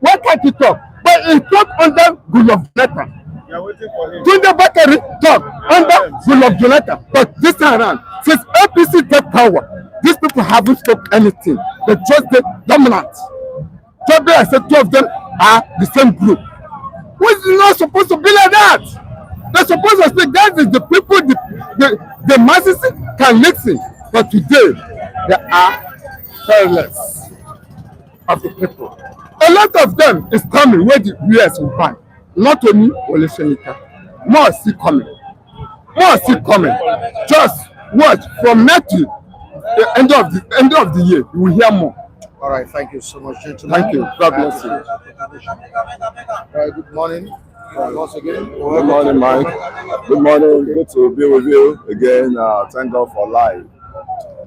Why can't you talk? But he talk under Goodluck Jonathan. Tunde Bakari talk under Goodluck Jonathan. But this time around, since APC take power, these people haven't spoken anything. They just get dominant. Today I said two of them are the same group. Which is not supposed to be like that. They're supposed to speak. That is the people, the masses can listen. But today, they are careless of the people. A lot of them is coming where the US will ban. Not only Wole Soyinka. More is still coming. More is still coming. Just watch from now to the end of the year. You will hear more. All right, thank you so much, gentlemen. Thank you. God bless you. All right, good morning. Once again. Good morning, Mike. Good morning. Good to be with you again. Thank God for life.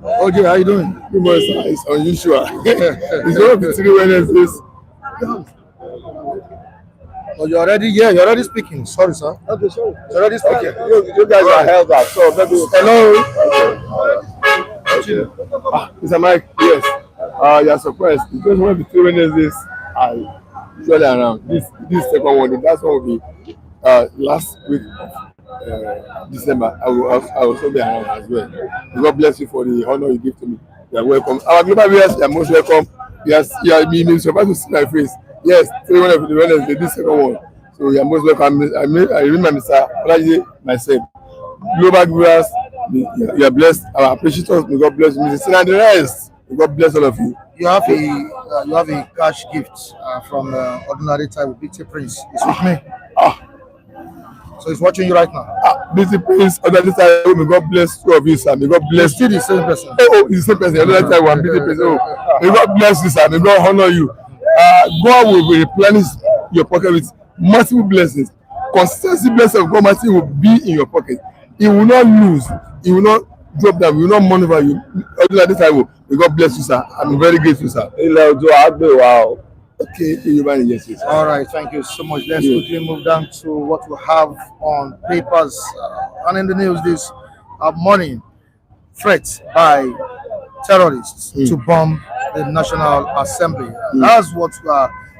Okay, how you doing? Good morning, sir. It's unusual. It's one of the 3 Wednesdays. Oh, you're already here. You're already speaking. Sorry, sir. Okay, sorry. You're already speaking. Okay. You guys are held up, so maybe. Hello. Okay. Mr. Mike, yes. You're surprised. It's just one of the 3 Wednesdays I usually around. This second one, the last one will be last week of December. I will also be around as well. God bless you for the honor you give to me. You are welcome. Our global viewers, you are most welcome. Yes, you are being surprised to see my face. Yes, 3 Wednesday, this second one. So you are most welcome. I remember Mr. Olaji myself. Global viewers, you are blessed. Our appreciators, may God bless you. Mr. Sina and the rest, may God bless all of you. You have a cash gift from Ordinary Time with BT Prince. It's with me. So he's watching you right now. BT Prince, Ordinary Time, may God bless two of you, sir. May God bless You're still the same person. Oh, he's the same person. Ordinary Time, one BT Prince. Oh, may God bless you, sir. May God honor you. God will replenish your pocket with massive blessings. Consistency blessing of God Almighty will be in your pocket. He will not lose. He will not drop down. He will not monitor you. Ordinary Time, may God bless you, sir. I'm very grateful, sir. Okay, yes. All right, thank you so much. Let's quickly move down to what we have on papers and in the news this morning. Threats by terrorists to bomb the National Assembly. That's what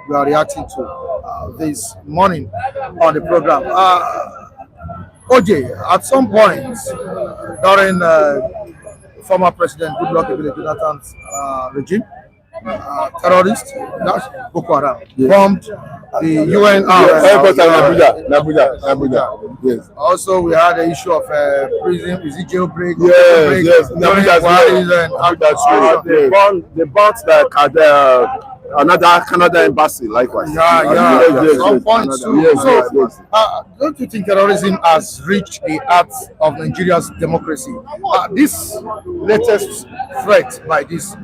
we are reacting to this morning on the program. OJ, at some point during former President Goodluck Jonathan's regime, terrorists, that's Boko Haram, bombed the UN airport in Abuja. Yes. Also, we had the issue of prison, is it jailbreak? Yes. They bought another Canada embassy, likewise. Some points too. Don't you think terrorism has reached the heart of Nigeria's democracy? This latest threat by this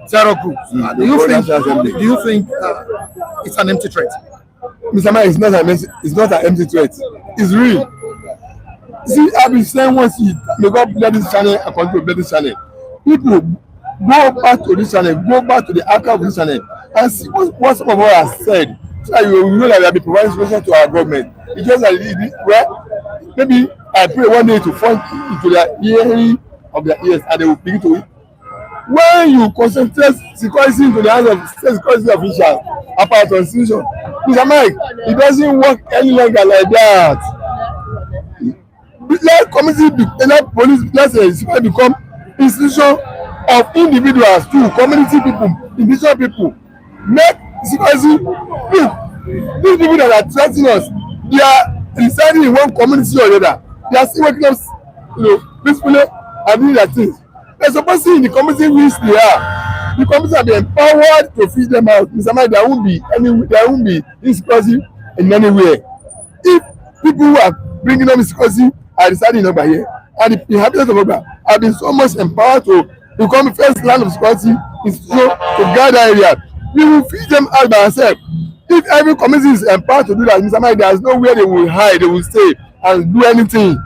terror groups, do you think it's an empty threat? Mr. Man, it's not an empty threat. It's real. See, I've been saying once may God bless this channel and continue to bless this channel. People go back to this channel, go back to the archive of this channel and see what some of us has said. So that you know that we have been providing solution to our government. It's just that maybe I pray one day to fall into their hearing of their ears and they will begin to. When you concentrate security into the hands of state security officials apart from institution, Mr. Mike, it doesn't work any longer like that. Let community, let police, let security become institution of individuals too, community people, individual people. Make security these people that are threatening us, they are residing in one community or the other. They are still waking up, peacefully and doing their things. They're supposed to see in the community which they are. The community have been empowered to feed them out. Mr. Mike, there won't be insecurity in anywhere. If people who are bringing up insecurity are residing over here, and the inhabitants of Oba have been so much empowered to become the first land of security institution to guide that area, we will feed them out by ourselves. If every community is empowered to do that, Mr. Mike, there is nowhere they will hide, they will stay and do anything.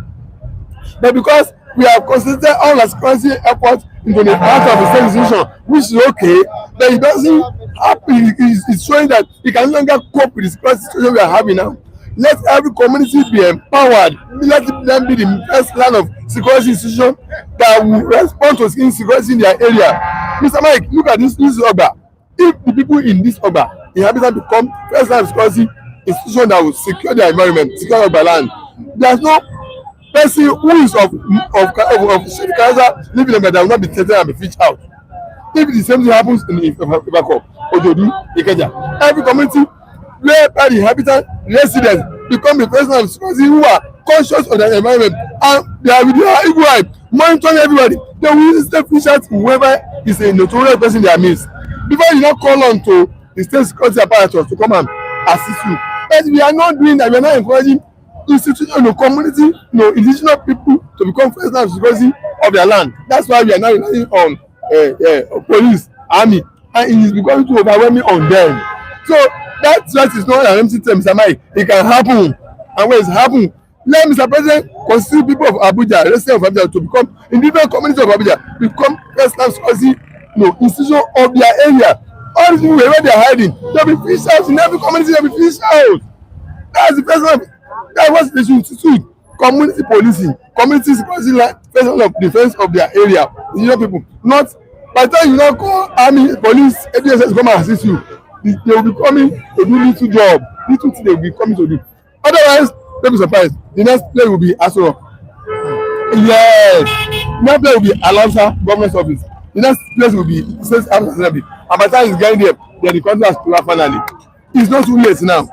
But because we have concentrated all our security efforts into the part of the state institution, which is okay, but it doesn't happen. It's showing that we can no longer cope with the security situation we are having now. Let every community be empowered. Let them be the first line of security institution that will respond to insecurity in their area. Mr. Mike, look at this Oba. If the people in this Oba, the inhabitants become first line of security institution that will secure their environment, secure Oba land, there's no person who is of Canada living in Oba that will not be tested and be fished out. If the same thing happens in Ibako, Ojodu, Ikeja, every community whereby the inhabitants, residents become the person of security who are conscious of their environment and they are with their equal eye monitoring everybody. They will use the fish out whoever is a notorious person in their midst. Before you not call on to the state security apparatus to come and assist you. But we are not doing that. We are not encouraging institutional community, indigenous people to become first line of security of their land. That's why we are now relying on police, army, and it is becoming too overwhelming on them. So that threat is not an empty term, Mr. Mike. It can happen, and when it's happened, let Mr. President consider people of Abuja, residents of Abuja, to become individual community of Abuja, become first line security, institution of their area. All these people wherever they are hiding, they'll be fished out in every community. They'll be fished out. That's the first one. That's what they should institute. Community policing, community security, first line of defense of their area. People, not by the time you now call army, police, ADSS come and assist you. They will be coming to do little job, little thing they will be coming to do. Otherwise, don't be surprised. The next place will be Asoro. Yes. The next place will be Alonsa government office. The next place will be State House Assembly. And by the time it's getting there, then the country has to finally. It's not too late now.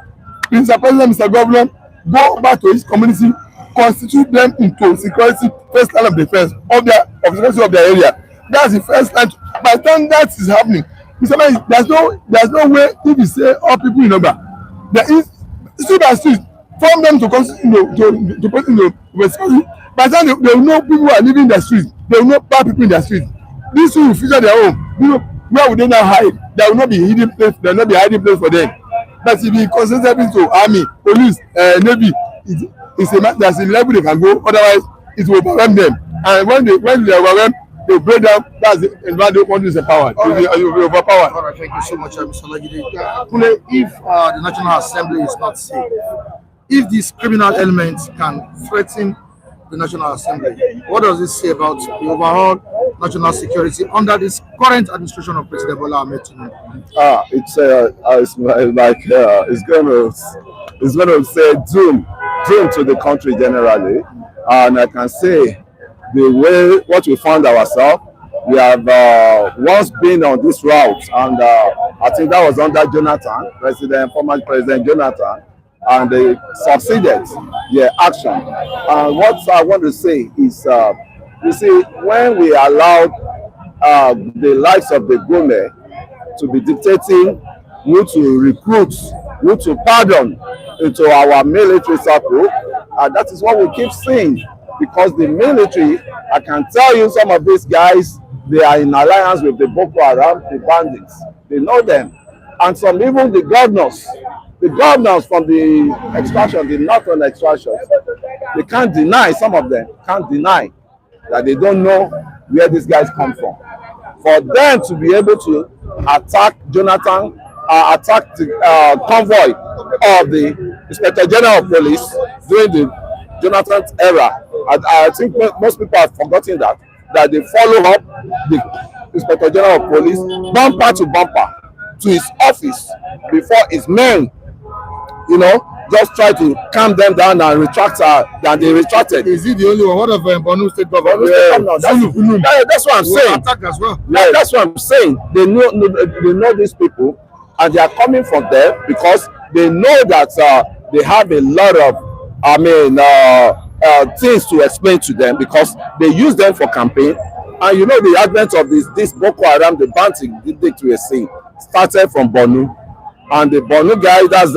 Mr. President, Mr. Governor, go back to each community, constitute them into security, first line of defense of security of their area. That's the first line. By the time that is happening, Mr. Man, there's no way if you say all people in Oba, there is street by street, form them to put in the security. By the time they will know people who are living in the streets, they will know bad people in the streets. These two will feature their own. Where would they now hide? There will not be hidden place. There will not be hiding place for them. But if you concentrate into army, police, navy, there's a level they can go. Otherwise, it will overwhelm them. And when they overwhelm, they will break down. That's the environment want to use the power. You will be overpowered. All right, thank you so much, Mr. Lagide. If the National Assembly is not safe, if these criminal elements can threaten the National Assembly. What does this say about the overall national security under this current administration of President Bola Tinubu? It's gonna say doom to the country generally, and I can say the way what we found ourselves. We have once been on this route, and I think that was under Jonathan, former President Jonathan, and they succeeded their action. And what I want to say is, you see, when we allowed the likes of the Gome to be dictating who to recruit, who to pardon into our military circle, that is what we keep seeing. Because the military, I can tell you, some of these guys, they are in alliance with the Boko Haram, the bandits. They know them. And some even the governors from the extraction, the northern extraction, they can't deny, some of them can't deny that they don't know where these guys come from. For them to be able to attack Jonathan, attack the convoy of the Inspector General of Police during the Jonathan's era, I think most people have forgotten that they follow up the Inspector General of Police bumper to bumper to his office before his men, just try to calm them down and retract, and they retracted. Is he the only one? What of Borno State Governor? That's what I'm saying. Attack as well. That's what I'm saying. They know these people, and they are coming from there because they know that they have a lot of, things to explain to them, because they use them for campaign. And the advent of this Boko Haram, the bandit dictacy, started from Borno, and the Borno guy, that's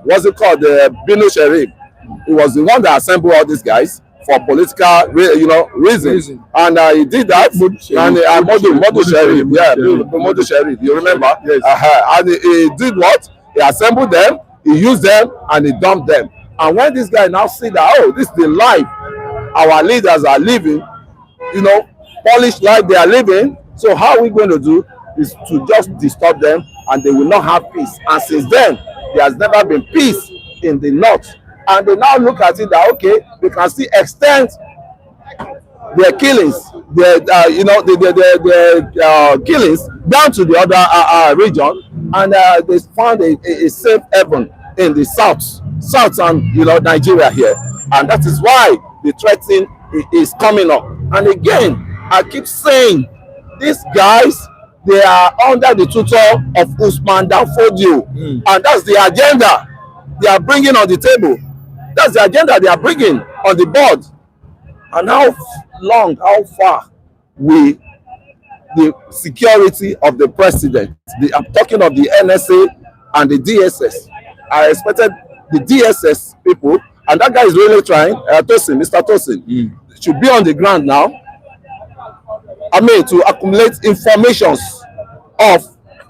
what's it called, the Bino Sharif. He was the one that assembled all these guys for political, reasons. And he did that. Modu Sharif, you remember? Yes. And he did what? He assembled them, he used them, and he dumped them. And when this guy now see that, this is the life our leaders are living, polished life they are living, so how are we going to do is to just disturb them, and they will not have peace. And since then, there has never been peace in the north. And they now look at it that, okay, they can still extend their killings, their killings down to the other region, and they found a safe haven in the south and Nigeria here, and that is why the threatening is coming up. And again, I keep saying, these guys, they are under the tutor of Usman Danfodio, and that's the agenda they are bringing on the table. That's the agenda they are bringing on the board. And how far will the security of the president, I'm talking of the NSA and the DSS. I expected the DSS people, and that guy is really trying, Mr. Tosin, should be on the ground now, to accumulate informations of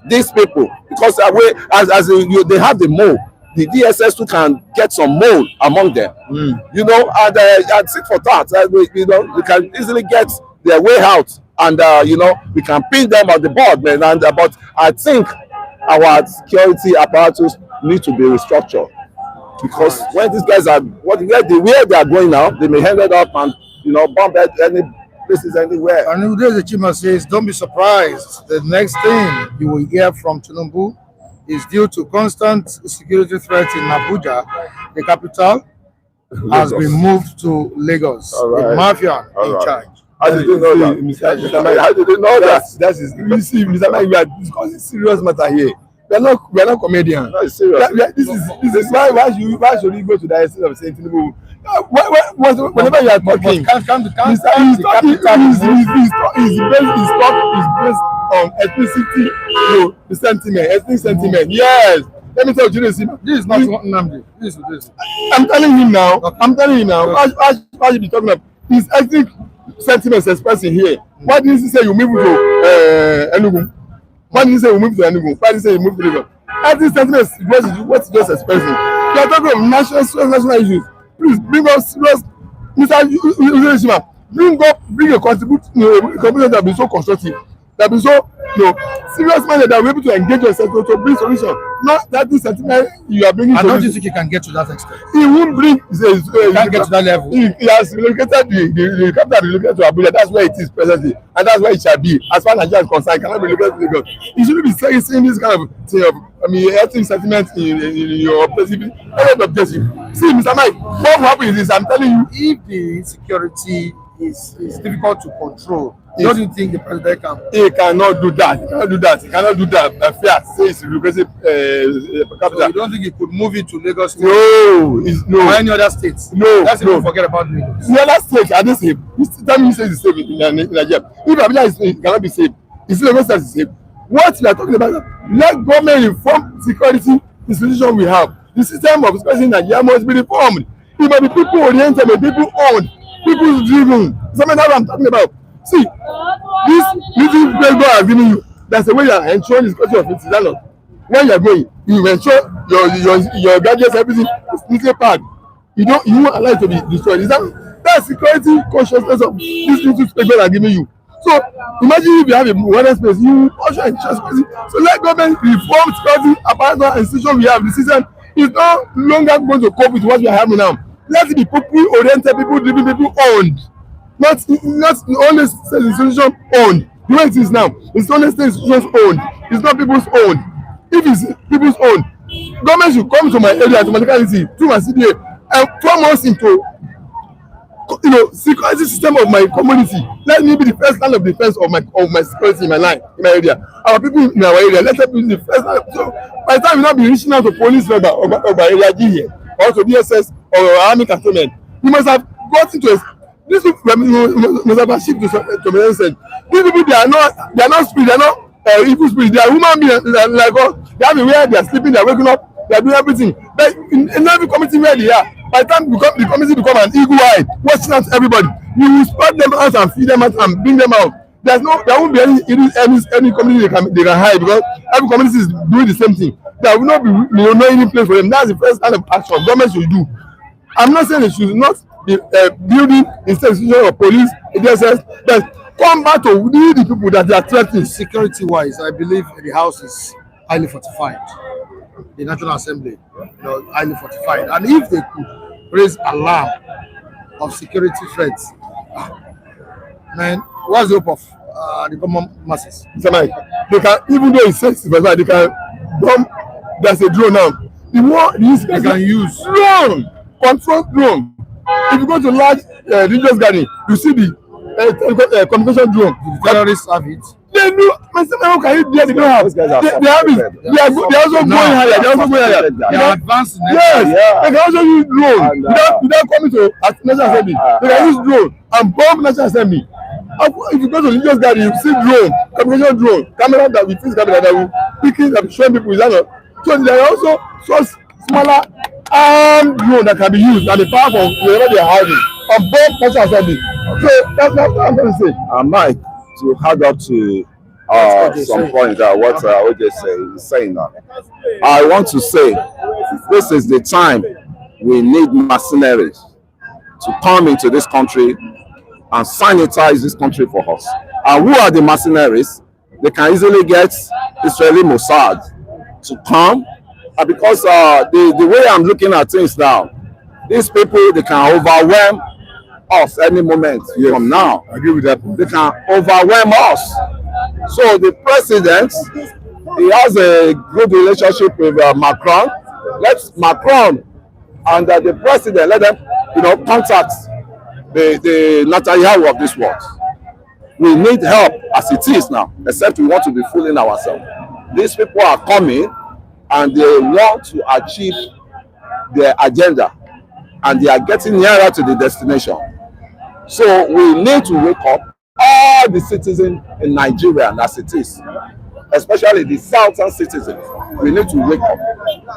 these people, because as they have the mole, the DSS too can get some mole among them, and sit for that, we can easily get their way out, and we can pin them on the board, man. And but I think our security apparatus need to be restructured, because when these guys are where they are going now, they may end up and bomb at any places anywhere. And the Chima says, don't be surprised. The next thing you will hear from Tinubu is due to constant security threats in Abuja, the capital, has been moved to Lagos. With mafia in charge. How did you know that? How did you know that? That is, you see, Mr. Mike, we are discussing serious matter here. We are not comedians. No, it's serious. This is why should we go to the extent of saying Tinubu? Whenever you are talking, his talk is based on ethnicity, the sentiment, ethnic sentiment. Yes. Let me tell you, this is not Nnamdi. This. I'm telling him now. Why you be talking about his ethnic sentiments expressing here? Why didn't he say you move to Enugu? Why didn't he say you move to Enugu? Why didn't he say you move to Lagos? Ethnic sentiments, what's just expressing? You are talking of national issues. Please bring up serious, Mr. Uzeshima. Bring a contribution that will be so constructive, that will be so serious minded, that will be able to engage yourself to bring solution. not that this sentiment you are bringing. I don't think he can get to that extent. He won't bring. He can't get to that level. He has relocated the capital relocated to Abuja. That's where it is presently, and that's where it shall be. As far as Nigeria is concerned, it cannot be relocated to Lagos. You shouldn't be saying this kind of thing of, acting sentiment in your objective. See, Mr. Mike, what happens is, I'm telling you, If the insecurity is difficult to control, don't you think the president can? he cannot do that. He cannot do that. He cannot do that. Fear says relocated capital. So you don't think he could move it to Lagos State No, no. or any other states? No, Let's no. even forget about Lagos. The other states are the same. That means it's the same in Nigeria. If Abuja is it cannot be safe. It's Lagos State is safe. What we are talking about, let government reform security institution we have. The system of security in Nigeria must be reformed. It must be people oriented, but people owned, people driven. Something that I'm talking about. See, this little place God has given you, that's the way you are ensuring the security of it. When you are going, you ensure your gadgets, everything is neatly packed. You won't allow it to be destroyed. Is that security consciousness of this little space God has given you? So imagine if you have a water space, you also ensure security. So let government reform security apparatus and institution we have. The system is no longer going to cope with what we are having now. Let it be people oriented, people driven, people owned. Not only state institution owned. The way it is now, it's only state institutions owned. It's not people's owned. If it's people's owned, government should come to my area, to my locality, to my CDA, and 4 months into security system of my community. Let me be the first line of defense of my security in my area. Our people in our area, let them be the first line. So by the time you not be reaching out to police member of my area here, or to DSS or army cantonment, you must have got into a. These people must have achieved to an extent. These people they are not spirit, they are not evil spirit. They are human beings like us. They have a way they are sleeping, they are waking up, they are doing everything. But in every community where they are, by the time the community become an eagle eye, watching out everybody, you will spread them out and feed them out and bring them out. There won't be any community they can hide, because every community is doing the same thing. There will not be any place for them. That's the first kind of action government should do. I'm not saying they should not be building institutions of police, DSS, but come back to the people that they are threatening. Security wise, I believe the house is highly fortified. The National Assembly, highly fortified, and if they could raise alarm of security threats, man, what's the hope of the common masses? Mr. Mike, they can, even though it's sensitive, they can bomb. There's a drone now. They can use drone, control drone. If you go to large religious gathering, you see the communication drone. The terrorists have it. They do. How can you they don't have? They have it. They are also going higher. They are also going higher. They are advancing. Yes. They can also use drone without coming to National Assembly. They can use drone and bomb National Assembly. If you go to religious gathering, you see drone, communication drone, camera that we fix camera that will picking that will show people. Is that not? So there are also smaller armed drone that can be used and be powerful wherever they are hiding and bomb National Assembly. So that's what I'm going to say. Mike, to add up to some points that what OJ is saying now, I want to say this is the time we need mercenaries to come into this country and sanitize this country for us. And who are the mercenaries? They can easily get Israeli Mossad to come, and because the way I'm looking at things now, these people, they can overwhelm us any moment from now. I agree with that. They can overwhelm us. So the president, he has a good relationship with Macron. Let Macron and the president, let them, contact the Netanyahu of this world. We need help as it is now, except we want to be fooling ourselves. These people are coming and they want to achieve their agenda, and they are getting nearer to the destination. So we need to wake up, all the citizens in Nigeria, as it is, especially the southern citizens. We need to wake up.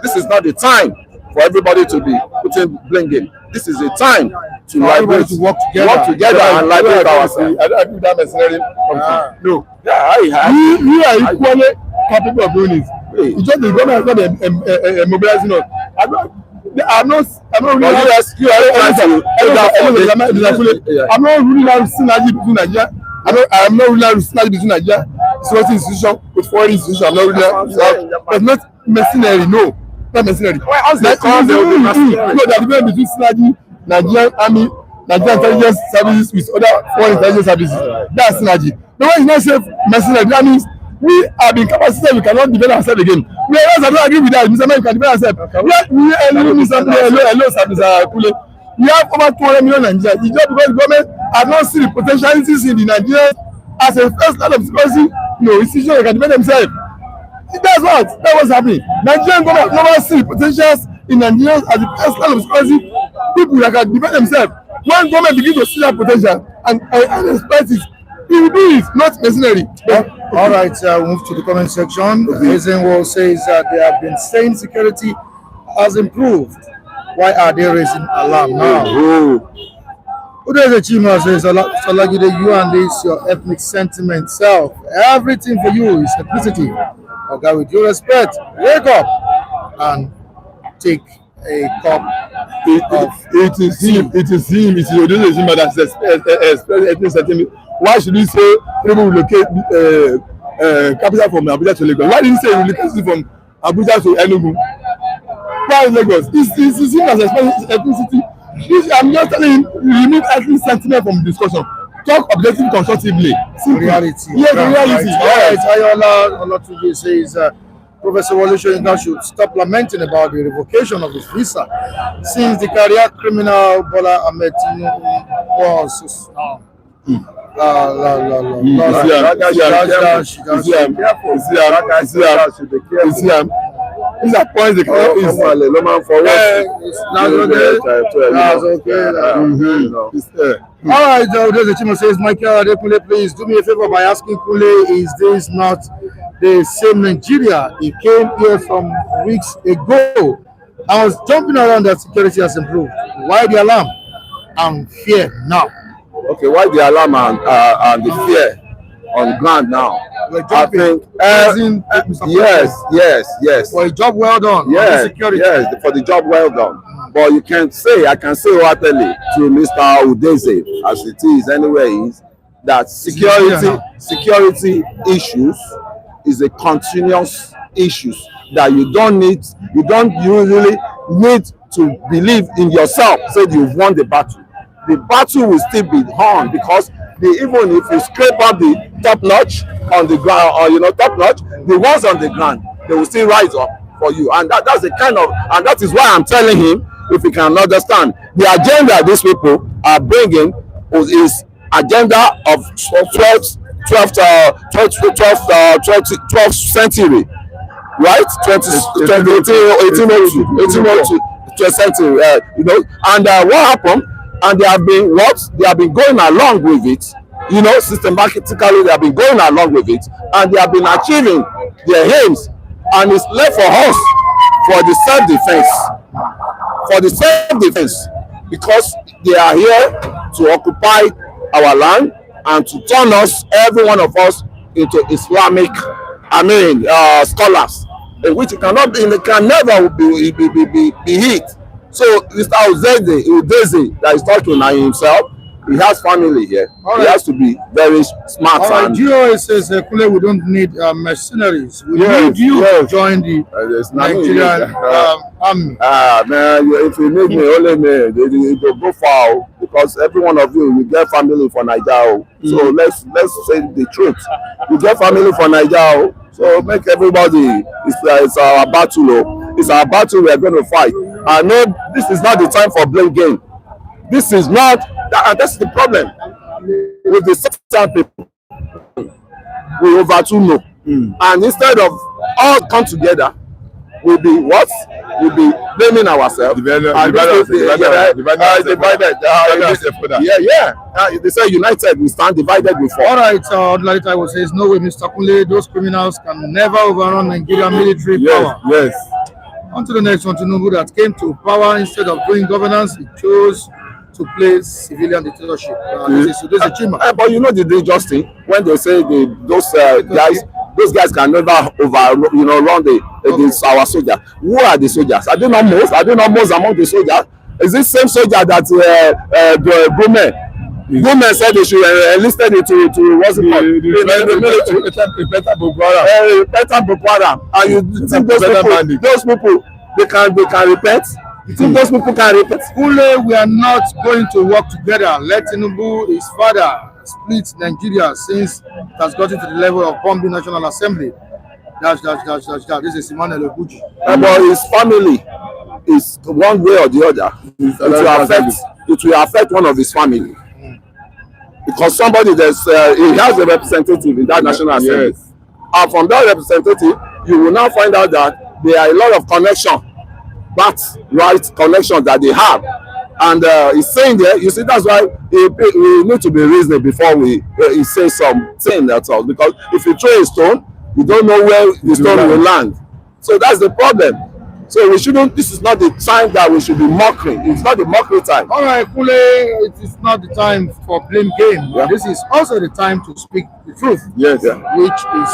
This is not the time for everybody to be putting blame. This is a time to liberate, to work together and liberate ourselves. I don't agree with that mercenary. No. Yeah, we are equally capable of doing it. It's just the government has not mobilizing us. I'm not really synergy between Nigeria. I'm not really synergy between Nigeria security institution with foreign institution. I'm not really. But not mercenary. No, not mercenary. Why they call them mercenary? No, the difference between synergy, Nigerian army, Nigerian intelligence services with other foreign intelligence services. That's synergy. But when you now say mercenary, that means we have been capacitated. We cannot defend ourselves again. We don't agree with that. Mr. Man, you can defend ourselves. Hello, Kule. We have over 200 million Nigerians. It's just because the government has not seen the potentialities in the Nigerians as a first line of security, institution they can defend themselves. That's what's happening. Nigerian government never see the potentials in Nigerians as the first line of security people that can defend themselves. When government begin to see that potential and expect it, he will do it, not mercenary. All right, we'll move to the comment section. Wole says that they have been saying security has improved. Why are they raising alarm now? Udeze Chima says, Solagide, you and this, your ethnic sentiment self. Everything for you is ethnicity. Okay, with due respect, wake up and take a cup of It is him. It's Udeze Chima that express ethnic sentiment. Why should we say people relocate capital from Abuja to Lagos? Why didn't he say relocate from Abuja to Enugu? Why Lagos? It's him that express ethnicity. I'm just telling him, remove ethnic sentiment from discussion. Talk objectively, constructively. reality. Yes, reality. All right, Ayola Olatuji says Professor Wole Soyinka should stop lamenting about the revocation of his visa since the career criminal Bola Tinubu was these are points they cannot use. All right, the Chimo says, Michael Adekule, please do me a favor by asking Kule, is this not the same Nigeria he came here from weeks ago? I was jumping around that security has improved. Why the alarm and fear now? Okay, why the alarm and the fear on ground now? I think yes. For a job well done. Yes, for the job well done. But you can't say, I can say heartily to Mr. Udeze, as it is anyway, is that security issues is a continuous issues that you don't usually need to believe in yourself, say you've won the battle. The battle will still be on because even if you scrape up the top notch on the ground, or top notch, the ones on the ground, they will still rise up for you. And that's the kind of, and that is why I'm telling him, if he can understand, the agenda these people are bringing is agenda of 12th century, right? 1802 century, and what happened? And they have been going along with it, systematically they have been going along with it, and they have been achieving their aims, and it's left for us for the self-defense, because they are here to occupy our land and to turn us, every one of us, into Islamic, scholars, in which it can never be hit. So Mr. Udeze that is talking now himself, he has family here. He has to be very smart. Gio says, Kule, we don't need mercenaries. We need you to join the Nigerian army. Man, if you need me, only me, it will go far, because every one of you get family for Nigeria. So let's say the truth. You get family for Nigeria. So make everybody, it's our battle. It's our battle we are going to fight. I know this is not the time for blame game. This is not, and that's the problem with the certain people. We over and instead of all come together, we'll be blaming ourselves. Divided. They say united we stand, divided we fall. All right, Odlarita will say, no way, Mr. Kule, those criminals can never overrun Nigerian military power. Yes. On to the next one, Tinubu that came to power instead of doing governance, he chose to play civilian dictatorship. This is a chima. But you know the dangerous thing when they say those guys can never run against our soldiers. Who are the soldiers? Are they not most? Are they not most among the soldiers? Is this same soldier that Brome, Women said they should enlisted into what's it called? The military. Better Boko Haram. And you think those people they can repent? You think those people can repent? Kule, we are not going to work together. Let Tinubu, his father, split Nigeria since it has gotten to the level of bombing National Assembly. This is Emmanuel Obuji. But his family is one way or the other. It will affect one of his family. Because somebody he has a representative in that National Assembly. Yes. And from that representative, you will now find out that there are a lot of connections that they have. And he's saying there, you see, that's why we need to be reasonable before we say something that's all. Because if you throw a stone, you don't know where the stone will land. So that's the problem. So we shouldn't, this is not the time that we should be mocking. It's not the mockery time. All right, Kule, it is not the time for blame game. Yeah. This is also the time to speak the truth. Yes. Yeah. Which is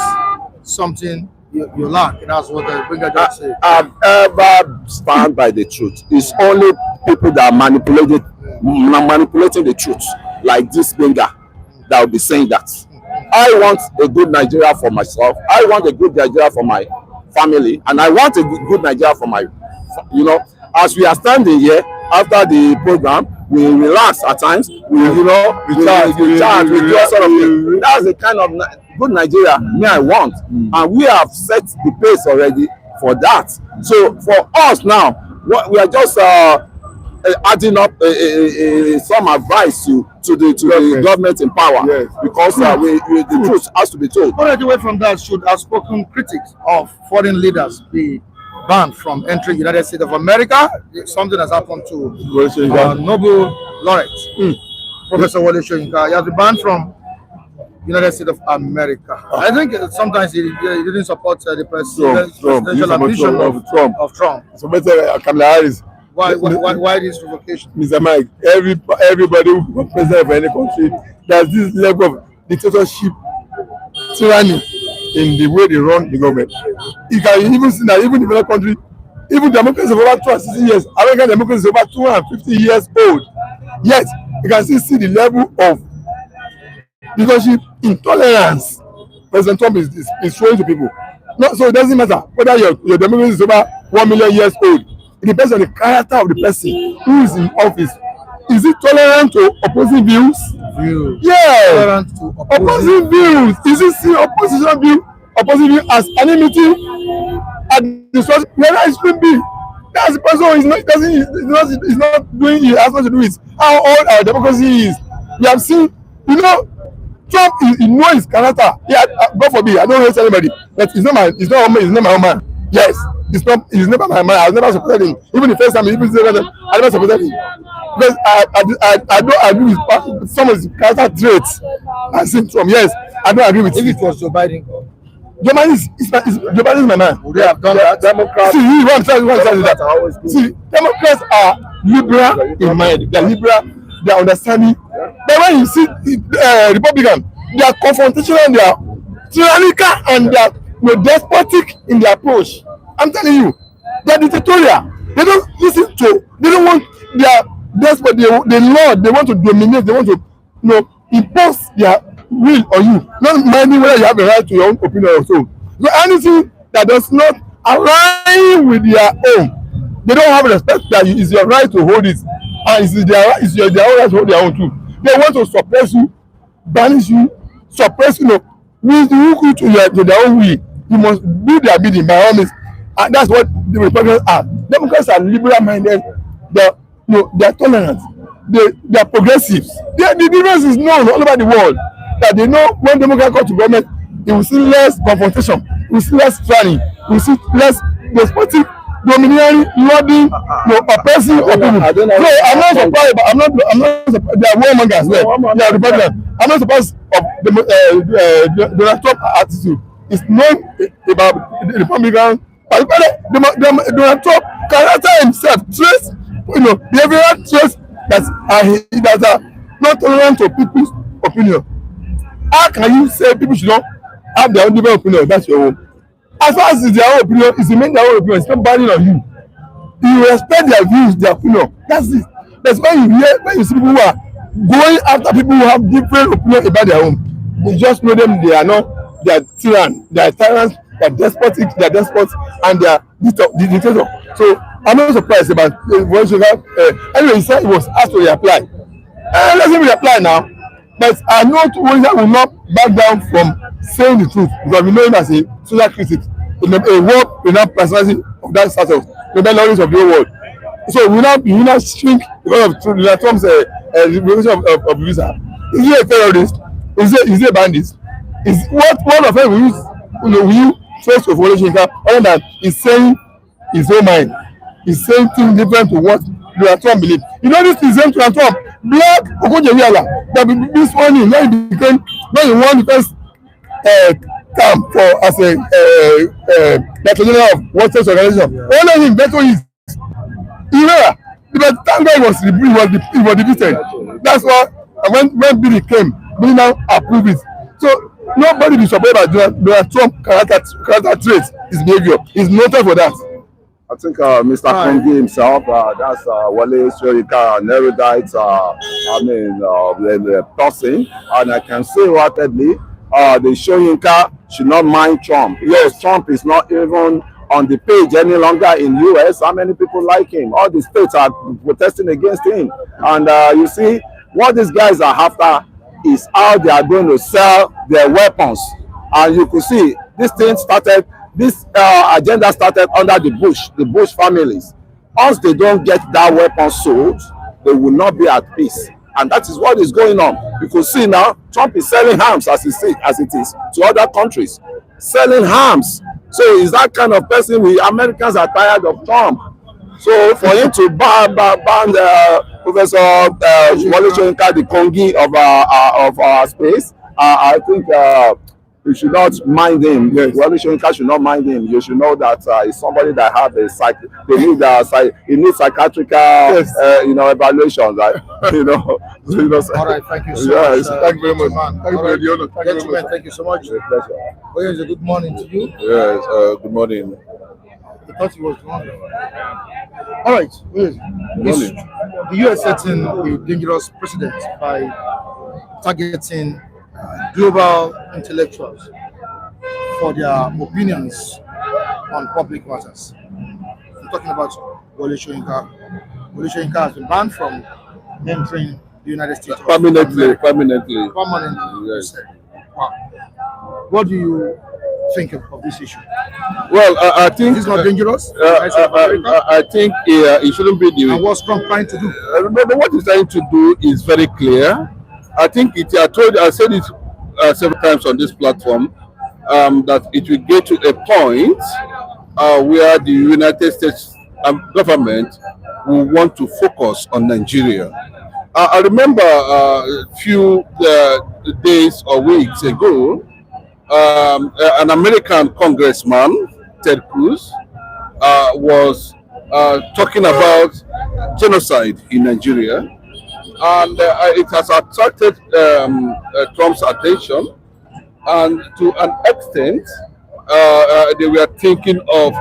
something you lack. That's what the Bringer just said. I've ever stand by the truth. It's only people that are manipulating the truth, like this Bringer, that will be saying that. I want a good Nigeria for myself. I want a good Nigeria for my family, and I want a good Nigeria for my, as we are standing here after the program, we relax at times. We chat, we do all sort of things. That's the kind of good Nigeria I want, and we have set the pace already for that. So for us now, we are just adding up some advice to the government in power, yes. Because the truth has to be told. But away from that, should outspoken critics of foreign leaders be banned from entering the United States of America? Something has happened to Nobel Laureate Professor Wole Soyinka. He has been banned from United States of America. I think sometimes he didn't support the presidential ambition of Trump. So Kamala Harris. Why this provocation? Mr. Mike, everybody who is president of any country, there's this level of dictatorship, tyranny in the way they run the government. You can even see that even in the country, even democracy is over 260 years, American democracy is over 250 years old. Yet, you can still see the level of dictatorship intolerance President Trump is showing to people. No, so it doesn't matter whether your democracy is over 1 million years old. It depends on the character of the person who is in office. Is it tolerant to opposing views? Yeah. Tolerant to opposing views. Is it see opposition view as enmity at the source? Whether it should be. That's the person who is not doing it. Has nothing to do with how old our democracy is. We have seen, Trump he knows his character. Yeah, God forbid, I don't hate anybody, but he's not my own man. Yes. He's never my man. I've never supported him. Even the first time, even the second time, I never supported him. Because I don't agree with some of his character traits. I see from yes, I don't agree with him. If it was Joe Biden, Joe Biden is my man. Would they have done that? Democrats. See, Democrats are liberal in mind. They're liberal. They're understanding. But when you see Republicans, they are confrontational, they are tyrannical, and they are despotic in their approach. I'm telling you, they're dictatorial. They don't listen to. They don't want their despot. They want to dominate. They want to, impose their will on you. Not minding whether you have a right to your own opinion or so. So anything that does not align with their own, they don't have respect that it's your right to hold it, and it's their own right to hold their own too. They want to suppress you, banish you, suppress with you to their own will. You must do their bidding by all means. And that's what the Republicans are. Democrats are liberal-minded. They're tolerant. They're progressives. The difference is known all over the world. That they know when Democrats come to government, they will see less confrontation, we will see less tyranny, we will see less despotic, domineering, lobbying, oppressive people. So I'm not surprised. I'm not surprised. They are warmongers. They are Republicans. I'm not surprised of the Donald Trump attitude. It's known about the Republicans. Donald Trump character himself traits, behavioral traits that are not tolerant to people's opinion. How can you say people should not have their own different opinion? That's your own. As far as it's their own opinion, it's remain their own opinion. It's not binding on you. You respect their views, their opinion. That's it. That's when you see people who are going after people who have different opinions about their own. We just know them, they are not, they are tyrants, they are tyrants, they are despotic, they are despots, and they are dictators. So I'm not surprised about Wole Soyinka. Anyway, he said he was asked to reapply. Let him reapply now. But I know Wole Soyinka will not back down from saying the truth, because we know him as a social critic, a world-renowned personality of that status, Nobel Laureate of the whole world. So we now shrink because of Trump's revocation of visa. Is he a terrorist? Is he a bandit? Is what offense will you face with Wole Soyinka other than he's saying his own mind? He's saying things different to what Trump believes. You know, this is the same Trump. Black Okoje-Iweala that this morning when he won the first term for as a Director General of World Trade Organization. Only him veto is Iweala. But thank God he was defeated. That's why when Billy came, Billy now approved it. So nobody be surprised by Donald Trump character traits, his behavior. He's noted for that. I think Mr. Kongi himself, that's Wole Soyinka, an erudite, the person, and I can say wholeheartedly, the Soyinka should not mind Trump. Yes, Trump is not even on the page any longer in US. How many people like him? All the states are protesting against him. And you see, what these guys are after is how they are going to sell their weapons. And you could see this agenda started under the Bush families. Once they don't get that weapon sold, they will not be at peace. And that is what is going on. You could see now, Trump is selling arms as it is to other countries. Selling arms. So is that kind of person Americans are tired of Trump. So for him to ban Professor Wole Soyinka, the Kongi of our space, I think you should not mind him. Yes. Wole Soyinka should not mind him. You should know that he's somebody that have he needs psychiatrical evaluation, right? All right, thank you so much. Thank you very much. Thank you for the honor. Gentlemen, thank you so much. It's a pleasure. Well, good morning to you. Yes, good morning. I thought it was wrong. All right, the US setting a dangerous precedent by targeting global intellectuals for their opinions on public matters. I'm talking about Wole Soyinka. Wole Soyinka has been banned from entering the United States. Permanently. Yes. Wow. What do you think of this issue? Well, I think Is this not dangerous? I think it shouldn't be the. And what's Trump trying to do? What he's trying to do is very clear. I think I said it several times on this platform that it will get to a point where the United States government will want to focus on Nigeria. I remember a few days or weeks ago, an American congressman, Ted Cruz, was talking about genocide in Nigeria, and it has attracted Trump's attention, and to an extent, they were thinking of,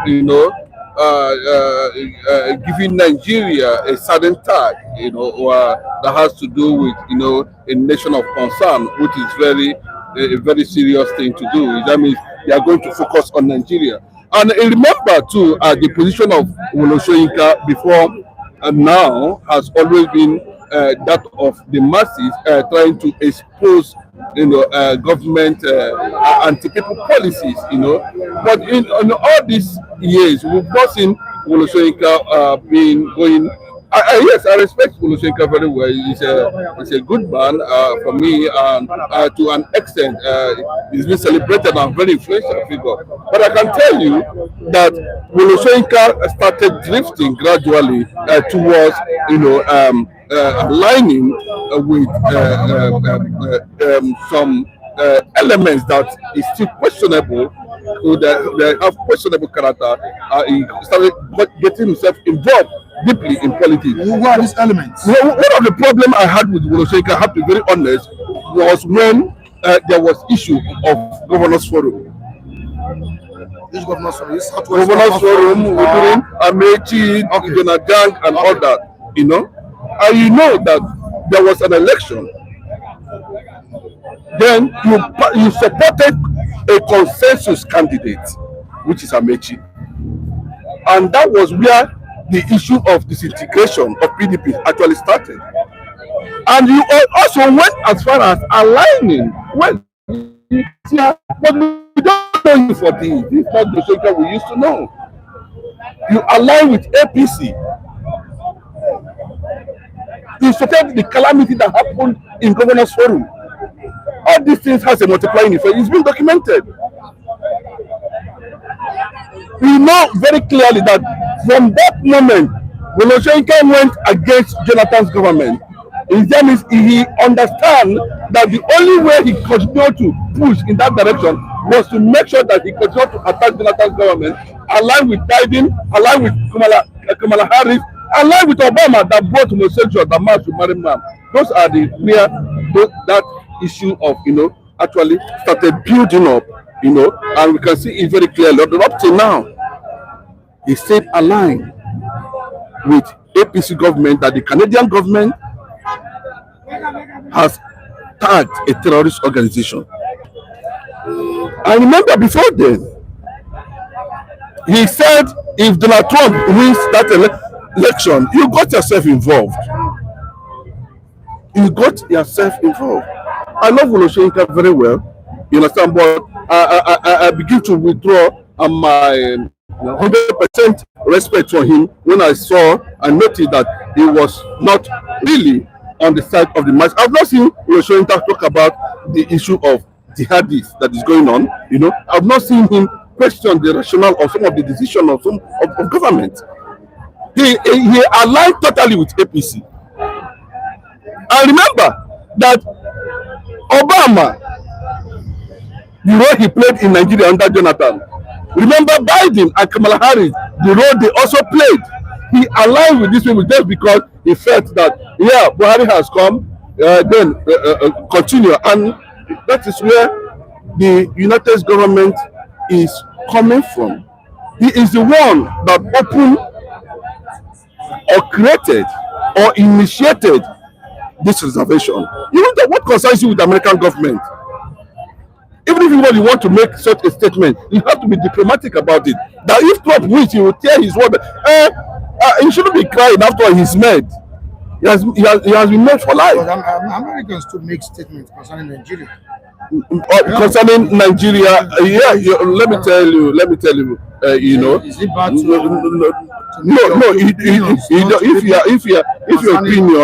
giving Nigeria a certain tag, that has to do with, a nation of concern, which is a very serious thing to do. That means they are going to focus on Nigeria. And remember too, the position of Wole Soyinka before and now has always been that of the masses trying to expose, government anti-people policies, But in all these years, we've not seen Wole Soyinka going. Yes, I respect Wole Soyinka very well. He's a good man for me, and to an extent, he's been celebrated and very influential figure. But I can tell you that Wole Soyinka started drifting gradually towards, aligning with some elements that is still questionable. They have questionable character. He started getting himself involved deeply in politics. What are these elements? One of the problem I had with Wole Soyinka, I have to be very honest, was when there was issue of Governors Forum. Which Governors Forum? Governors Forum, Amechi, Jonathan, and all that, And you know that there was an election, then you supported a consensus candidate, which is Amechi. And that was where the issue of disintegration of PDP actually started. And you also went as far as aligning. Well, but we don't know you for this. This is not the Soyinka we used to know. You align with APC. You supported the calamity that happened in Governor's Forum. All these things has a multiplying effect. It's been documented. We know very clearly that from that moment, when Soyinka went against Jonathan's government, that means he understands that the only way he continued to push in that direction was to make sure that he continued to attack Jonathan's government, align with Biden, align with Kamala Harris, align with Obama that brought homosexuals, that man to marry man. Those are the where that issue of actually started building up, and we can see it very clearly. Up till now, he stayed aligned with APC government that the Canadian government has tagged a terrorist organization. I remember before then, he said if Donald Trump wins that election, you got yourself involved. You got yourself involved. I love Wole Soyinka very well, you understand, but I begin to withdraw my 100% respect for him when I noticed that he was not really on the side of the mass. I've not seen Wole Soyinka talk about the issue of jihadists that is going on. I've not seen him question the rationale of some of the decisions of government. He aligned totally with APC. I remember that Obama, the role he played in Nigeria under Jonathan. Remember Biden and Kamala Harris, the role they also played. He aligned with these people just because he felt that, Buhari has come, then continue. And that is where the United States government is coming from. He is the one that opened or created or initiated this reservation. What concerns you with the American government? Even if you want to make such a statement, you have to be diplomatic about it. That if Trump wins, he will tear his word. He shouldn't be crying after he's made. He has been made for life. But Americans to make statements concerning Nigeria. Concerning Nigeria, let me tell you, Is it bad to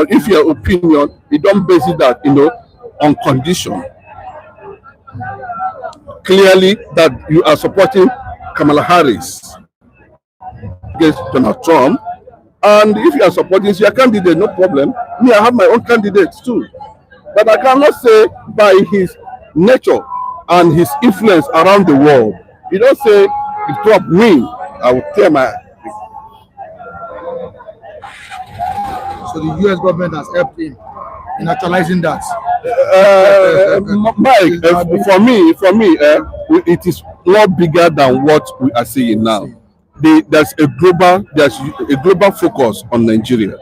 if your opinion, you don't base it that on condition. Clearly, that you are supporting Kamala Harris against Donald Trump, and if you are supporting your candidate, no problem. Me, I have my own candidates too, but I cannot say by his nature and his influence around the world. You don't say if Trump win, I will tear my. So the U.S. government has helped him in actualizing that. Mike, for me, it is not bigger than what we are seeing now. There's a global focus on Nigeria.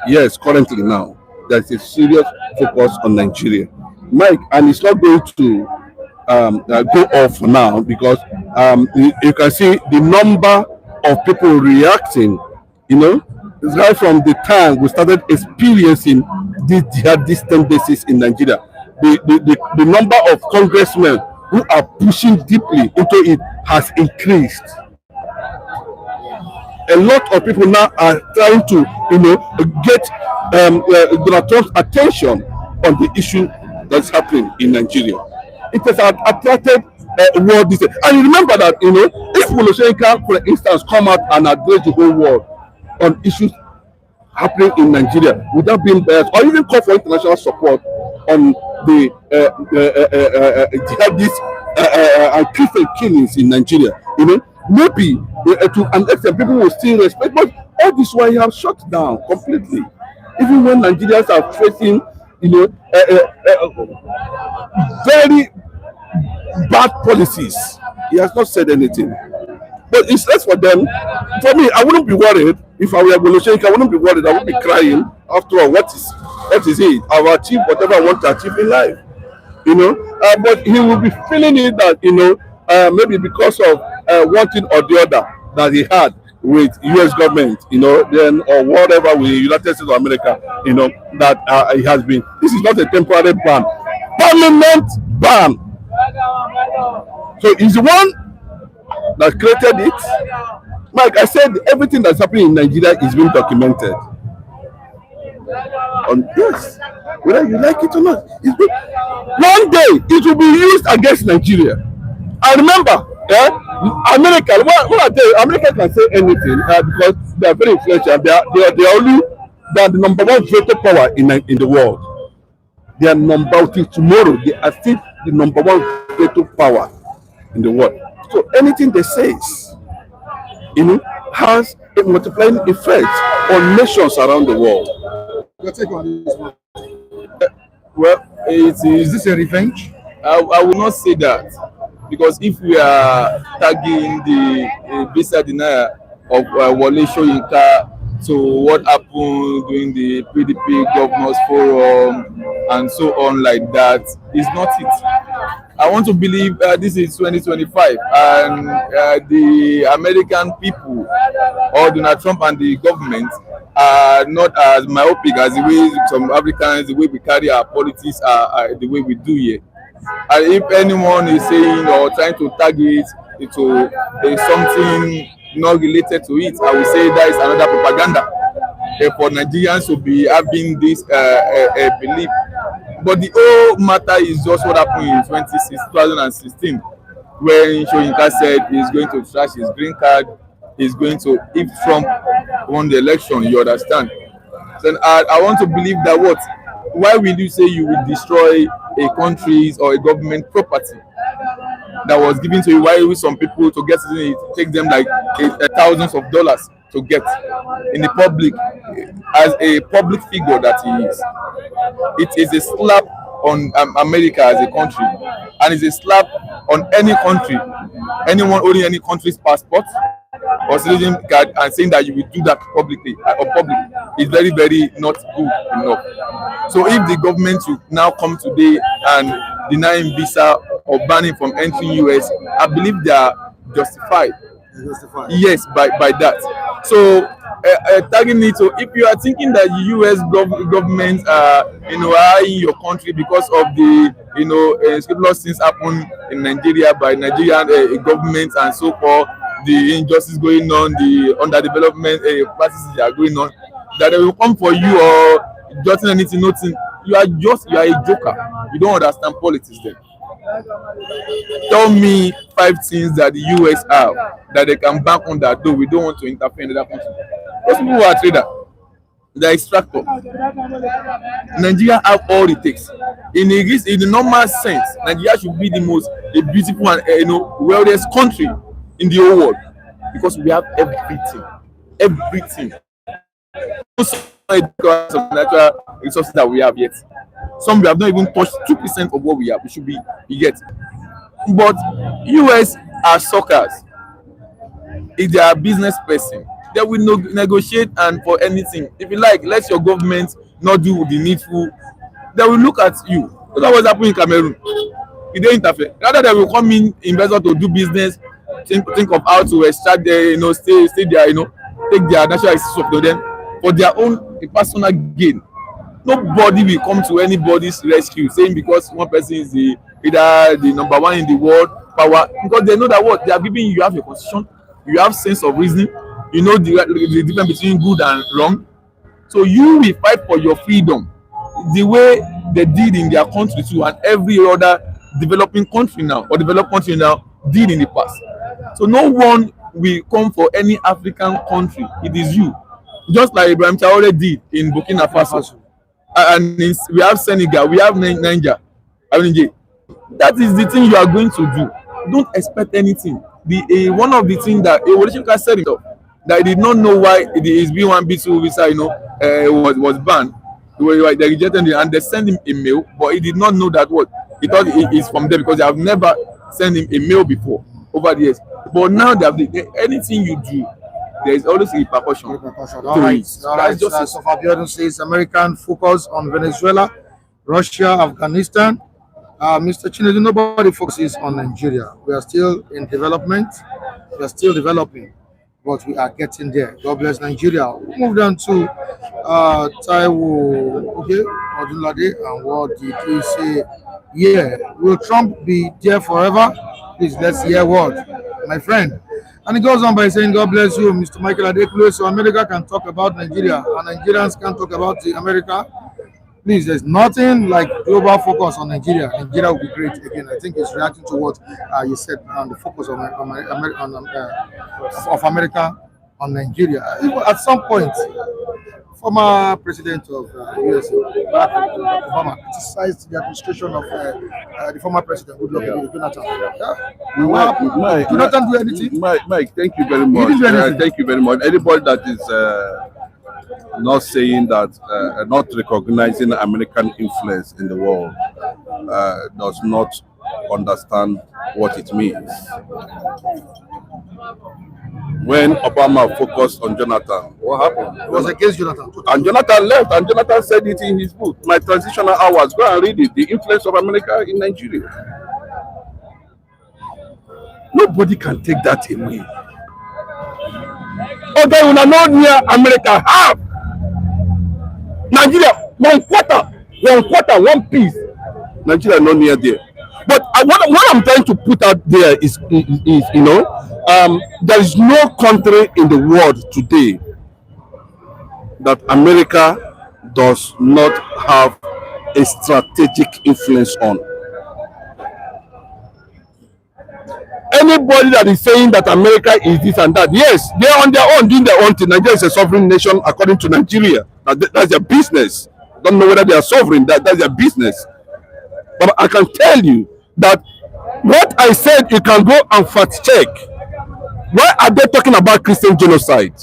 Yes, currently now there's a serious focus on Nigeria, Mike, and it's not going to go off now because you can see the number of people reacting. Right from the time we started experiencing these jihadist tendencies in Nigeria, the number of congressmen who are pushing deeply into it has increased. A lot of people now are trying to, get Donald Trump's attention on the issue that's happening in Nigeria. It has attracted world this. And remember that, if Wole Soyinka, for instance, come out and address the whole world on issues happening in Nigeria without being biased, or even call for international support on the jihadist and Christian killings in Nigeria, maybe to an extent people will still respect, but all this while you have shut down completely. Even when Nigerians are facing, very bad policies, he has not said anything. But it's less for them. For me, I wouldn't be worried if I were Wole Soyinka. I wouldn't be worried. I would be crying. After all, what is That is it. I will achieve whatever I want to achieve in life. But he will be feeling it that maybe because of one thing or the other that he had with U.S. government, then or whatever with United States of America, that he has been. This is not a temporary ban, permanent ban. So he's the one that created it. Like I said, everything that's happening in Nigeria is being documented. Yes, whether you like it or not, one day it will be used against Nigeria. I remember, America. When I tell you, America can say anything because they are very influential. They are the number one veto power in the world. They are number till tomorrow. They are still the number one veto power in the world. So anything they say, has a multiplying effect on nations around the world. Your take on this one? Well, Is this a revenge? I will not say that, because if we are tagging the visa denial of Wole Soyinka to what happened during the PDP Governors Forum and so on like that, is not it. I want to believe this is 2025 and the American people or Donald Trump and the government are not as myopic as the way some Africans, the way we carry our politics, the way we do here. And if anyone is saying or trying to target it to something not related to it, I will say that is another propaganda for Nigerians to be having this belief. But the whole matter is just what happened in 2016 when Soyinka said he's going to trash his green card, he's going to, if Trump won the election, you understand. Then I want to believe that why will you say you will destroy a country's or a government property that was given to you? Why will some people to get it take them like thousands of dollars to get in the public, as a public figure that he is? It is a slap on America as a country, and it's a slap on any country, anyone holding any country's passport or citizen card, and saying that you will do that publicly or public is very, very not good enough. So if the government should now come today and denying visa or banning from entering US, I believe they are justified. Yes, by that. So tagging it. So if you are thinking that the US government are in your country because of the scandalous things happen in Nigeria by Nigerian government and so forth, the injustice going on, the underdevelopment practices that are going on, that they will come for you or jotting anything, nothing. You are a joker. You don't understand politics then. Tell me 5 things that the US have that they can bank on that though we don't want to interfere in other country. Those people who are traders, they extractor. Nigeria have all it takes. In the normal sense, Nigeria should be the most beautiful and wealthiest country in the whole world, because we have everything. Natural resources that we have yet. Some we have not even touched 2% of what we have. We should be yet. But US are suckers. If they are a business person, they will negotiate and for anything. If you like, let your government not do the needful. They will look at you. That's what happened in Cameroon. If they interfere, rather they will come in, investor to do business, think of how to extract their, stay there, take their national resources of them for their own personal gain. Nobody will come to anybody's rescue saying because one person is either the number one in the world power, because they know that they are giving you have a constitution, you have sense of reasoning, you know the difference between good and wrong. So you will fight for your freedom the way they did in their country too, and every other developing country now or developed country now did in the past. So no one will come for any African country. It is you. Just like Ibrahim Traore did in Burkina Faso. And we have Senegal, we have Niger. That is the thing you are going to do. Don't expect anything. One of the things that Wole Soyinka said himself, that he did not know why his B1, B2 visa, was banned. They rejected it and they sent him a mail, but he did not know that he thought it is from there because they have never sent him a mail before over the years. But now anything you do, there is always a repercussion. All right. All right. That's just So Fabian says American focus on Venezuela, Russia, Afghanistan. Mr. Chinedu, nobody focuses on Nigeria. We are still in development. We are still developing, but we are getting there. God bless Nigeria. We moved on to Taiwo. Okay, Odunlade, and what did he say? Yeah, will Trump be there forever? Please, let's hear what, my friend. And he goes on by saying, God bless you, Mr. Michael Adekule. So America can talk about Nigeria, and Nigerians can talk about America. Please, there's nothing like global focus on Nigeria. Nigeria will be great again. I think it's reacting to what you said on the focus of America on Nigeria. Even at some point, former president of USA, Barack Obama, criticized the administration of the former president, Goodluck Jonathan. Yeah? Jonathan do anything? Mike, thank you very much. Thank you very much. Anybody that is not saying that, not recognizing American influence in the world does not understand what it means. When Obama focused on Jonathan, what happened? It was against Jonathan. And Jonathan left, and Jonathan said it in his book, My Transitional Hours. Go and read it. The influence of America in Nigeria. Nobody can take that away. Okay, we are not near America. Half Nigeria, one piece. Nigeria not near there. But what I'm trying to put out there is you know, there is no country in the world today that America does not have a strategic influence on. Anybody that is saying that America is this and that, yes, they are on their own doing their own thing. Nigeria is a sovereign nation according to Nigeria. That's their business. Don't know whether they are sovereign. That's their business. But I can tell you that what I said, you can go and fact check. Why are they talking about Christian genocide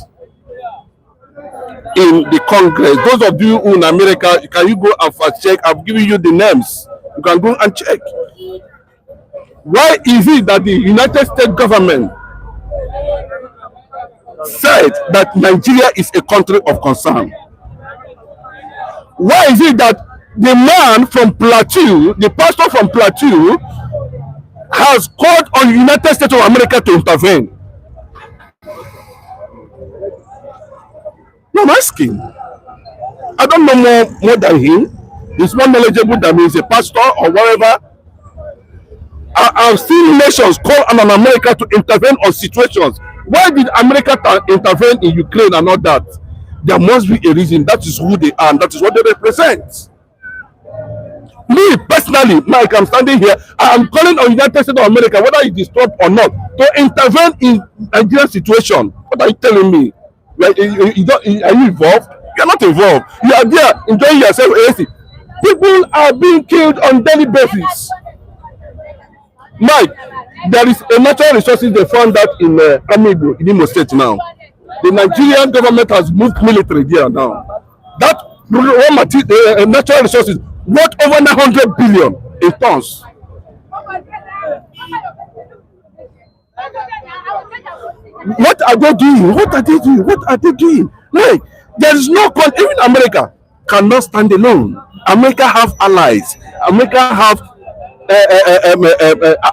in the Congress? Those of you who in America, can you go and fact check? I've given you the names. You can go and check. Why is it that the United States government said that Nigeria is a country of concern? Why is it that the man from Plateau, the pastor from Plateau, has called on the United States of America to intervene? No, I'm asking. I don't know more than him. He's more knowledgeable than me. He's a pastor or whatever. I've seen nations call on America to intervene on situations. Why did America intervene in Ukraine and all that? There must be a reason. That is who they are and that is what they represent. Me personally, Mike, I'm standing here. I'm calling on the United States of America, whether it is Trump or not, to intervene in Nigerian situation. What are you telling me? Like, are you involved? You are not involved. You are there enjoying yourself. People are being killed on daily basis. Mike, there is a natural resources they found that in Amigo, in Imo State now. The Nigerian government has moved military there now. That raw material, natural resources, worth over 900 billion in tons. What are they doing? What are they doing? What are they doing? Like, there is no country, even America cannot stand alone. America have allies. America have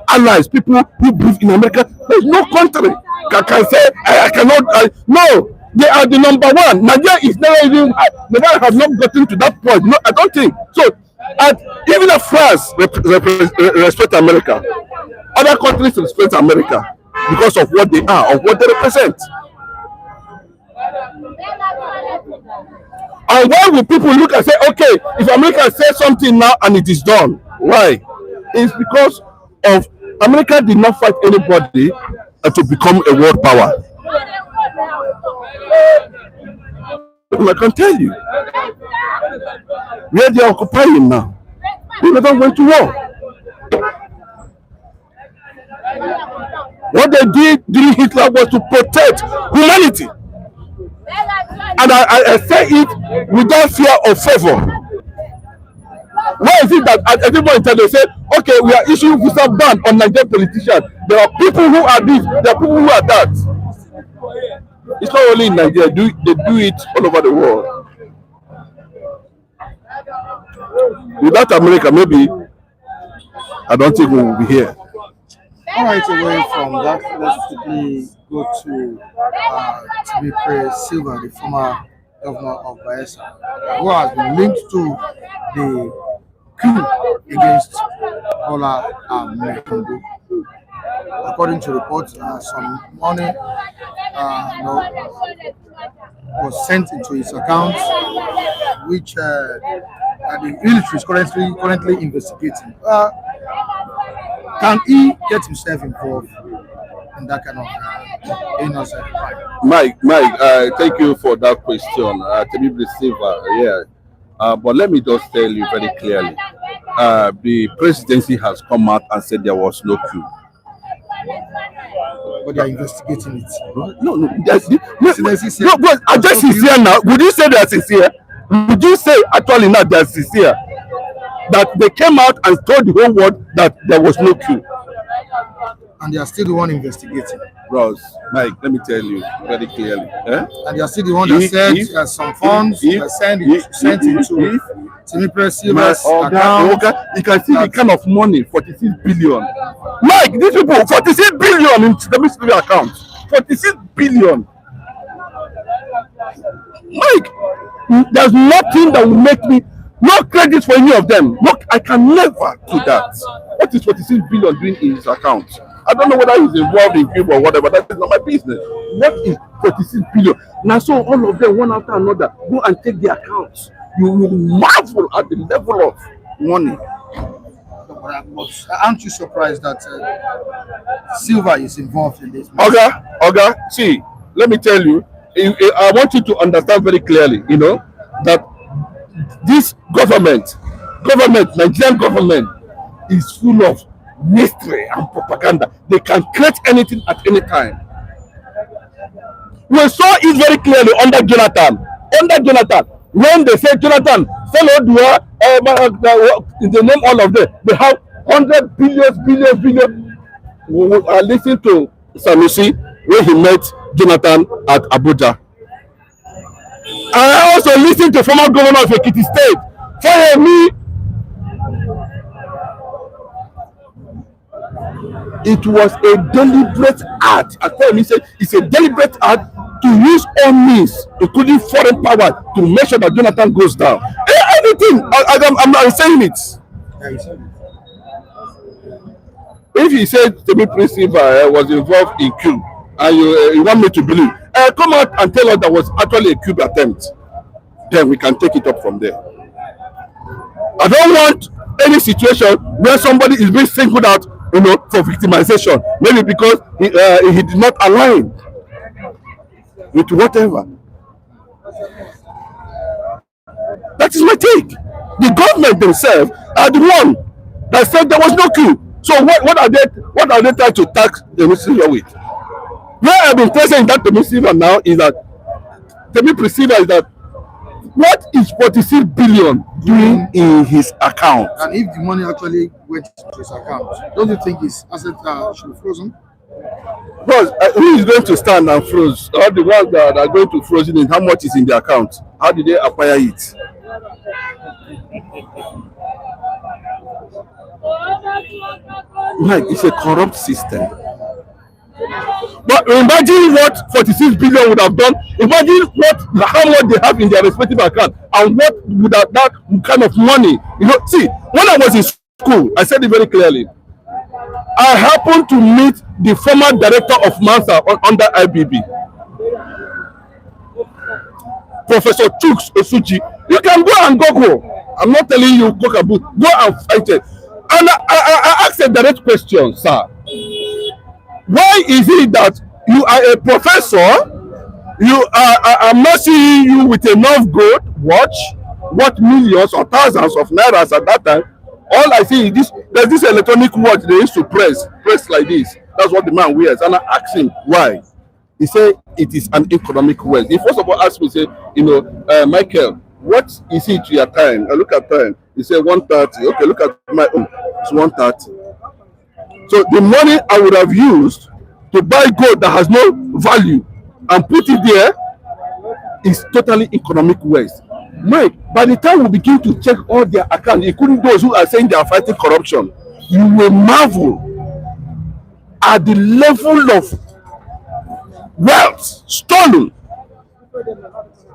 allies, people who live in America. There is no country can say I cannot. No, they are the number one. Nigeria is never even. Nigeria has not gotten to that point. No, I don't think so. And even if France respect America, other countries respect America because of what they are, of what they represent. And why will people look and say, okay, if America says something now and it is done? Why? It's because of America did not fight anybody to become a world power. I can tell you, where they are occupying now, they never went to war. What they did during Hitler was to protect humanity. And I say it without fear or favor. Why is it that at every point they say, okay, we are issuing visa ban on Nigerian politicians? There are people who are this, there are people who are that. It's not only in Nigeria. They do it all over the world. Without America, maybe I don't think we will be here. All right, away from that, let's quickly go to Timipre Sylva, the former governor of Bayelsa, who has been linked to the coup against Bola Tinubu. According to reports, some money was sent into his account, which the military is currently investigating. Can he get himself involved in that kind of innocent crime? Mike, thank you for that question. Timipre Sylva, yeah. But let me just tell you very clearly. The presidency has come out and said there was no coup. But they are investigating it. No. But are they sincere now? Would you say they are sincere? Would you say actually now they are sincere? That they came out and told the whole world that there was no coup. And they are still the one investigating. Bros, Mike, let me tell you very clearly. Eh? And they are still the one that said some funds were sent into Timipre Sylva's account. You can see the kind of money, 46 billion. Mike, these people, 46 billion in Timipre Sylva's account. 46 billion. Mike, there's nothing that will make me no credit for any of them. Look, I can never do that. What is 46 billion doing in his account? I don't know whether he's involved in people or whatever. That is not my business. What is 46 billion? Now, so all of them, one after another, go and take their accounts. You will marvel at the level of money. But aren't you surprised that Silva is involved in this? Okay. See, let me tell you. I want you to understand very clearly, that this government, Nigerian government, is full of mystery and propaganda. They can create anything at any time. We saw it very clearly under Jonathan. When they said Jonathan, Fellow they name all of them. They have 100 billion. Listen to Sanusi when he met Jonathan at Abuja. I also listened to former governor of Ekiti State. For me, it was a deliberate act. I tell me, it's a deliberate act to use all means, including foreign power, to make sure that Jonathan goes down. Anything, I'm saying it. If he said Timipre Sylva was involved in coup, and you want me to believe, come out and tell us that was actually a coup attempt. Then we can take it up from there. I don't want any situation where somebody is being singled out, for victimization. Maybe because he did not align with whatever. That is my take. The government themselves are the one that said there was no coup. So what are they trying to tax the Muslim with? Where I've been present in that Timipre now is that Timipre Sylva is that what is 46 billion doing in his account? And if the money actually went to his account, don't you think his asset should be frozen? Because who is going to stand and froze? All the ones that are going to frozen in how much is in the account? How did they acquire it? Like, it's a corrupt system. But imagine what 46 billion would have done. Imagine how much they have in their respective account, and what would that kind of money. See, when I was in school, I said it very clearly. I happened to meet the former director of Mansa under IBB, Professor Chuks Osuji. You can go and Google. I'm not telling you go and find it. And I asked a direct question, sir. Why is it that you are a professor? I'm not seeing you with enough gold watch, what millions or thousands of nairas at that time. All I see is there's this electronic watch they used to press like this. That's what the man wears. And I asked him why. He said it is an economic wealth. He first of all asked me, say, Michael, what is it to your time? I look at time. He said 1:30. Okay, look at my own. It's 1:30. So the money I would have used to buy gold that has no value and put it there is totally economic waste. Mike, by the time we begin to check all their accounts, including those who are saying they are fighting corruption, you will marvel at the level of wealth stolen.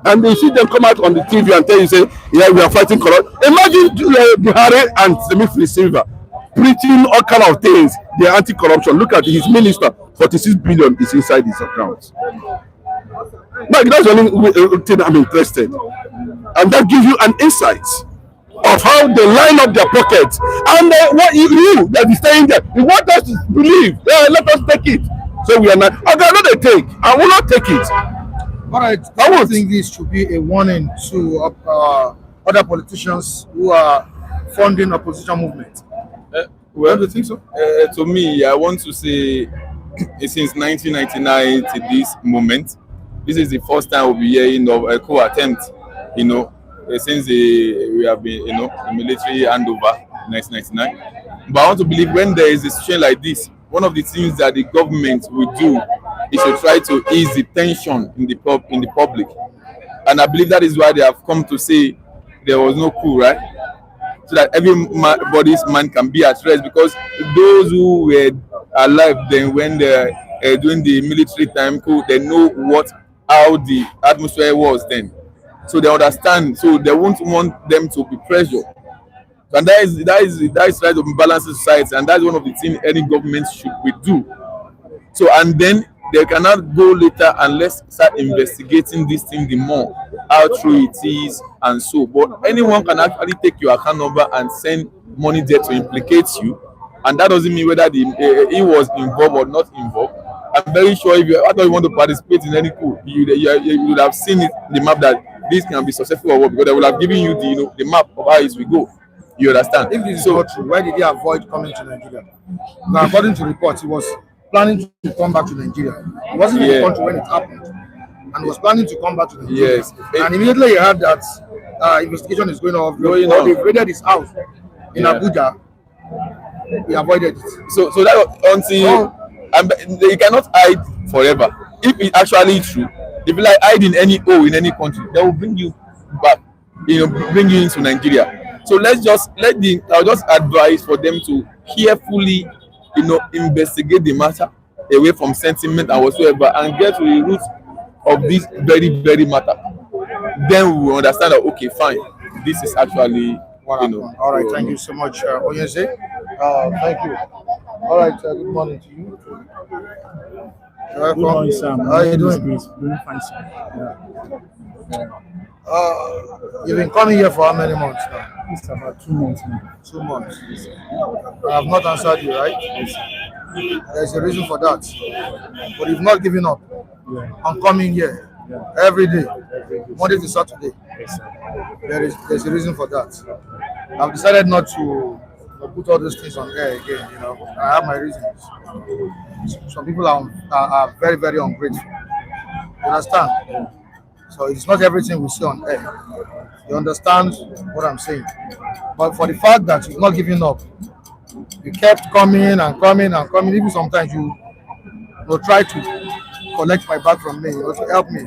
And you see them come out on the TV and tell you, say, yeah, we are fighting corruption. Imagine Buhari and Timipre Sylva preaching all kind of things. They are anti-corruption. Look at his minister, 46 billion is inside his account. Mike, that's the only thing I'm interested. And that gives you an insight of how they line up their pockets. And what you that is staying there, you want us to believe, let us take it. So we are not, okay, I know they take, I will not take it. All right, I think this should be a warning to other politicians who are funding opposition movement. Well, do you think so? To me, I want to say since 1999 to this moment, this is the first time we'll be hearing of a coup attempt, since we have been, the military handover 1999. But I want to believe when there is a situation like this, one of the things that the government will do is to try to ease the tension in the public. And I believe that is why they have come to say there was no coup, right? So that everybody's mind can be at rest, because those who were alive then when they're doing the military time coup, they know how the atmosphere was then. So they understand, so they won't want them to be pressured. And that is right to balance society, and that's one of the things any government should do. So, and then they cannot go later and let's start investigating this thing the more, how true it is and so. But anyone can actually take your account number and send money there to implicate you, and that doesn't mean whether he was involved or not involved. I'm very sure if you want to participate in any coup, you would have seen it, the map that this can be successful or what, because they will have given you the map of how it will go. You understand? If this is not true, why did he avoid coming to Nigeria? Now, according to reports, he was planning to come back to Nigeria. He wasn't in the country when it happened, and he was planning to come back to Nigeria. Yes. And immediately he heard that investigation is going on. They raided his house in Abuja. He avoided it. So that until you cannot hide forever. If it's actually true, if you like hide in any hole in any country, they will bring you back, bring you into Nigeria. So I'll just advise for them to carefully, investigate the matter away from sentiment and whatsoever, and get to the root of this very, very matter. Then we will understand that, okay, fine, this is actually, All right, thank you so much, Oyeze. Thank you. All right, good morning to you. Good morning, Sam. How are you doing? Doing fine, sir. Yeah. You've been coming here for how many months now? It's about 2 months now. 2 months. I have not answered you, right? Yes, sir. There's a reason for that. But you've not given up. Yeah. I'm coming here every day, Monday to Saturday. Yes, sir. There's a reason for that. I've decided not to put all these things on air again. I have my reasons. Some people are very, very ungrateful. You understand? So it's not everything we see on air. You understand what I'm saying? But for the fact that you've not given up, you kept coming and coming and coming. Even sometimes you try to collect my bag from me, to help me.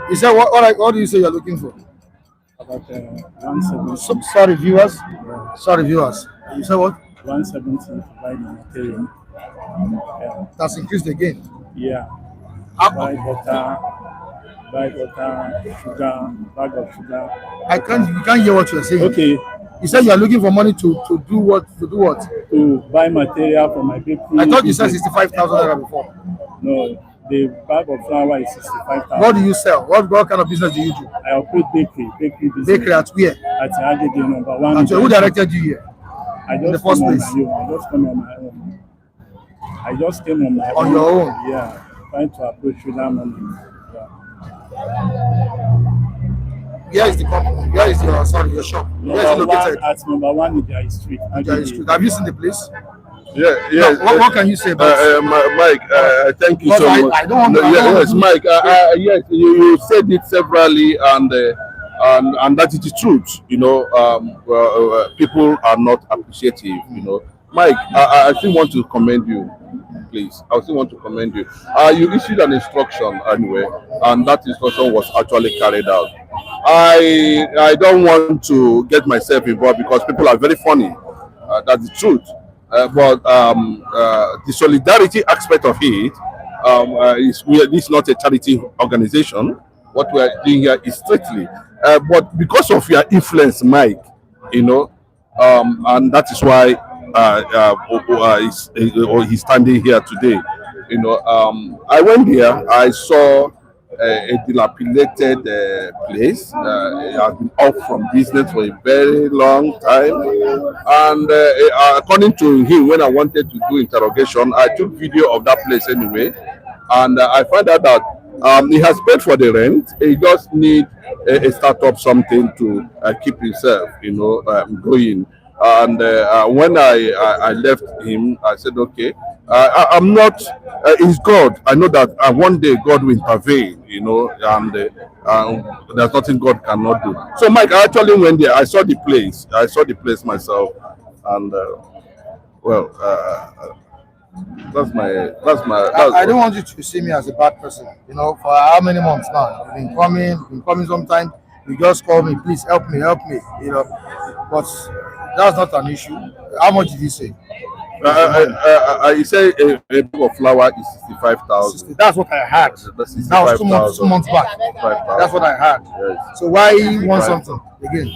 You said what do you say you're looking for? About 170. Sorry, viewers. Sorry, viewers. You said what? 170 to buy the material. Yeah. That's increased again. Yeah. Buy butter, sugar, bag of sugar. You can't hear what you're saying. Okay. You said you're looking for money to do what? To buy material for my bakery. I thought you said 65,000 naira before. No, the bag of flour is 65,000. What do you sell? What kind of business do you do? I operate bakery business. Bakery at where? At Agege number 1. And so who directed you here? I just in the first place? I just came on my own. I just came on my own. On your own? Yeah. Trying to approach with that money. Where is the company? Where is your shop? Where is it located? At number 1 Ijai Street. Have you seen the place? Yeah. What can you say about it? Mike, thank you so much. I don't want to. Yes, Mike. Yes, you said it severally, and that is the truth. People are not appreciative. Mike, I still want to commend you. please. I still want to commend you. You issued an instruction anyway, and that instruction was actually carried out. I don't want to get myself involved because people are very funny. That's the truth. But the solidarity aspect of it this is not a charity organization. What we are doing here is strictly. But because of your influence, Mike, and that is why he's standing here today. I went there. I saw a dilapidated place. It has been off from business for a very long time. And according to him, when I wanted to do interrogation, I took video of that place anyway. And I found out that he has paid for the rent. He just need a startup something to keep himself, going. And when I left him, I said, okay, I'm not, it's God. I know that one day God will intervene, and there's nothing God cannot do. So, Mike, I actually went there. I saw the place. I saw the place myself. And, I don't want you to see me as a bad person. For how many months now? You've been coming sometimes. You just call me, please help me. But that's not an issue. How much did he say? He said a bag of flour is 65,000. That's what I had. That was 2 months back. That's what I had. Yes. So why you want something again?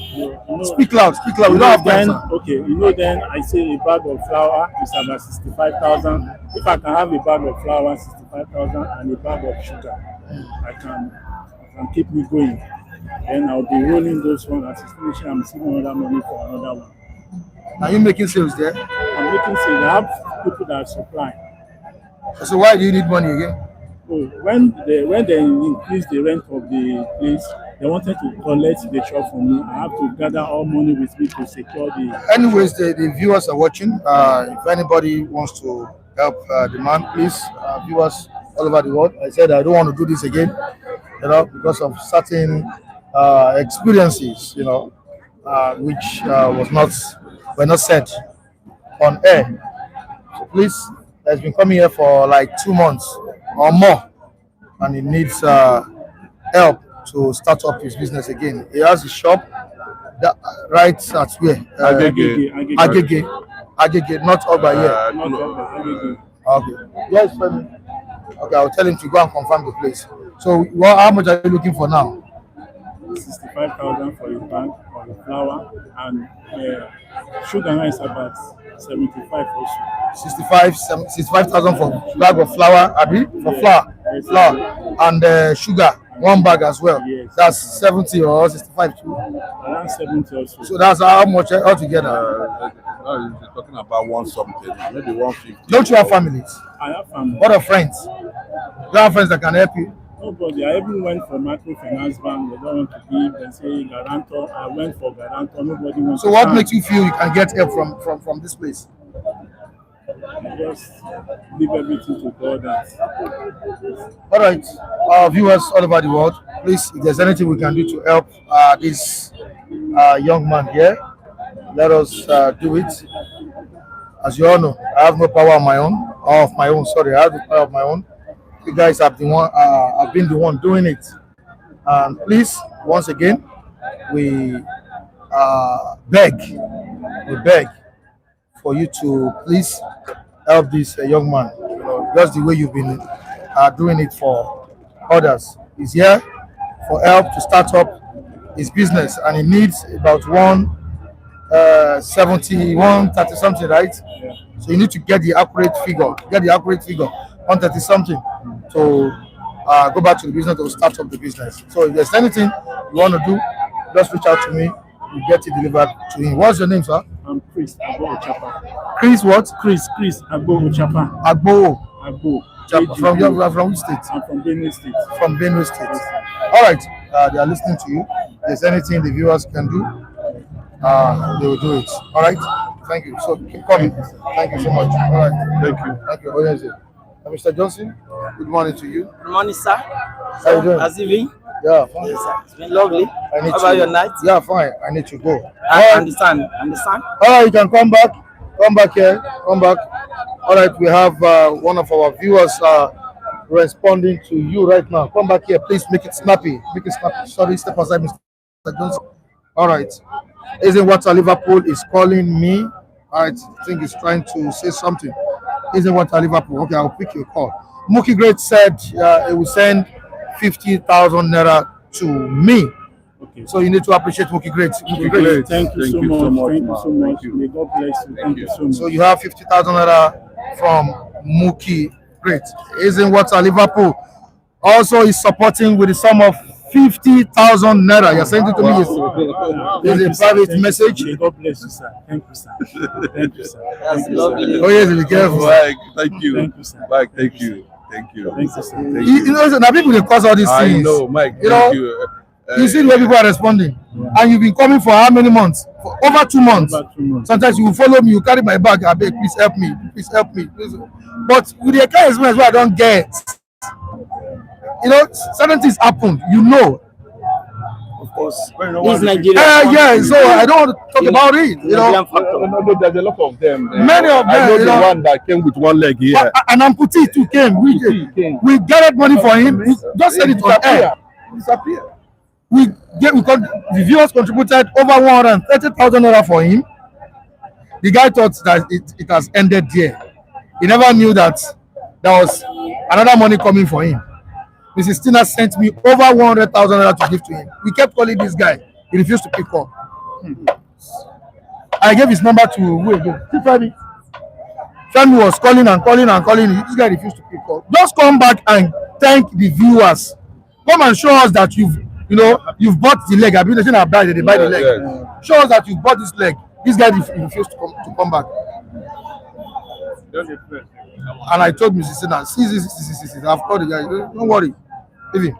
Speak loud. We don't have time. Okay, then I say a bag of flour is about 65,000. If I can have a bag of flour, 65,000, and a bag of sugar, I can keep me going. Then I'll be rolling those ones as estimation. I'm saving another money for another one. Are you making sales there? I'm making sales. I have people that are supplying. So why do you need money again? Oh, when they increased the rent of the place, they wanted to collect the shop from me. I have to gather all money with me to secure the. Anyways, the viewers are watching. If anybody wants to help the man, please, viewers all over the world. I said I don't want to do this again, because of certain experiences, which were not said on air. So please, has been coming here for like 2 months or more, and he needs help to start up his business again. He has a shop right at where? Agege, not over here. Okay. Yes, okay, I'll tell him to go and confirm the place. So, how much are you looking for now? 65,000 for a bag for the flour, and sugar is about 75 also. 65,000 for bag of flour, for flour, and sugar, one bag as well. Yes. That's 70 or 65 too. Around 70 also. So that's how much altogether. You're talking about one something, maybe 150. Don't you have families? I have family. What are friends? Do you have friends that can help you? Nobody. I even went for microfinance bank. They don't want to give. They say guarantor. I went for guarantor. Nobody wants. So what makes you feel you can get help from this place? I just leave everything to God. All right, viewers all over the world, please, if there's anything we can do to help this young man here, let us do it. As you all know, I have no power of my own. I have the power of my own. You guys have been the one doing it, and please, once again, we beg for you to please help this young man. Just the way you've been doing it for others. He's here for help to start up his business, and he needs about 130 something, right? Yeah. So you need to get the accurate figure. 130 something to go back to the business or start up the business. So if there's anything you want to do, just reach out to me. We get it delivered to him. What's your name, sir? I'm Chris Agbo Ochapa. Chris what? Chris Agbo Ochapa. Agbo Ochapa. From which state? I'm from Benue State. From Benue State. All right. They are listening to you. If there's anything the viewers can do, they will do it. All right. Thank you. So keep coming. Thank you so much. All right. Thank you. What is it? Mr. Johnson, good morning to you. Good morning, sir. How are you doing? How's it been? Yeah, fine. Yes, sir. It's been lovely. How about your night? Yeah, fine. I need to go. I understand. All right, you can come back. Come back here. Come back. All right, we have one of our viewers responding to you right now. Come back here, please. Make it snappy. Make it snappy. Sorry, step aside, Mr. Johnson. All right. Isn't what Liverpool is calling me? All right, I think he's trying to say something. Isn't what Liverpool? Okay, I'll pick your call. Mookie Great said he will send 50,000 naira to me. Okay. So you need to appreciate Mookie Great. Mookie Great. Thank you so much. Thank you so much. May God bless you. Thank you so much. So you have 50,000 naira from Mookie Great. Isn't what Liverpool also is supporting with the sum of 50,000 naira. You're sending it to me. It's a private message. May God bless you, sir. Thank you, sir. Thank you, sir. That's lovely. Oh yes, be careful. Mike, thank you. Thank you, sir. Mike, thank you. Thank you. Thank you, sir. Thank You know, now people they cause all these I things. know, Mike. You Thank know, you. You see the way people are responding, and you've been coming for how many months? For over 2 months. Over 2 months. Sometimes you will follow me, you carry my bag. I beg, please help me, please help me. Please. But with the kind of experience where I don't get, you know, certain things happen. You know. Of course. This Nigeria. Yeah. So I don't want to talk about it. You know, No, there's a lot of them. Many of them, I know you the know. one that came with one leg here. an amputee too came. We gathered money for him. We just said it on air. Disappear. We got the viewers contributed over 130,000 naira for him. The guy thought that it has ended there. He never knew that there was another money coming for him. Mrs. Tina sent me over 100,000 naira to give to him. We kept calling this guy. He refused to pick up. I gave his number to who again? Femi. Femi was calling and calling and calling. This guy refused to pick up. Just come back and thank the viewers. Come and show us that you've bought the leg. I've been saying I buy it, they buy the leg. Yeah. Show us that you've bought this leg. This guy refused to come back. And I told Mrs. Tina, see, I've called the guy. Don't worry. Leave him.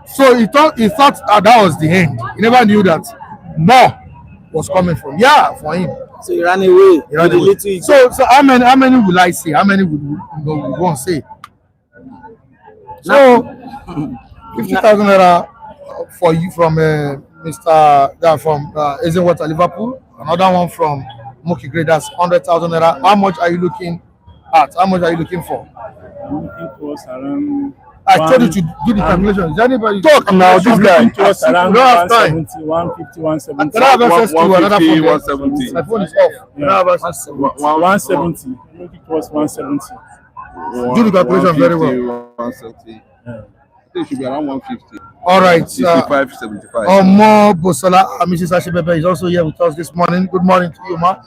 So he thought that was the end. He never knew that more was coming from. Yeah, for him. So he ran away. He ran away. So how many will I say? How many would one say? So 50,000 naira for you from Mr. Isn't what Liverpool. Another one from Mookie Great. That's 100,000 naira. How much are you looking at? How much are you looking for? I'm looking towards around. I told you to do the calculation. Is anybody Talk now, this guy. Towards around We don't have time. 170, 150, 170. Can I have access to another 150, phone? 170. My phone is off. Can I have access? 170. I'm looking towards 170. Do the calculation very well. 170. Yeah. I think it should be around 150. All right. 65, 75. Omo Bosola, Mrs. Ashibebe is also here with us this morning. Good morning to you, ma.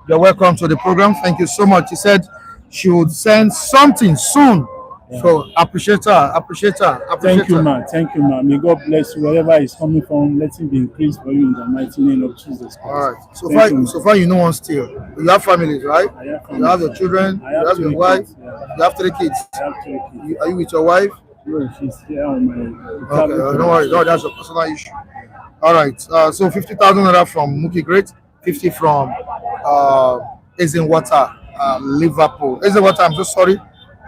You're welcome to the program. Thank you so much. She said she would send something soon. Yeah. So appreciate her. Thank you, man. Thank you, man. May God bless you wherever it's coming from. Let it be increased for you in the mighty name of Jesus Christ. All right. So far, you know one still. You have families, right? I have families. You have your children. You have your wife. Kids, yeah. You have 3 kids. I have 3 kids. Are you with your wife? No, she's here on my. Okay, don't worry. No, that's a personal issue. All right. So 50,000 naira from Mookie Great, 50 from Ezenwater, Liverpool. Ezenwater, I'm so sorry.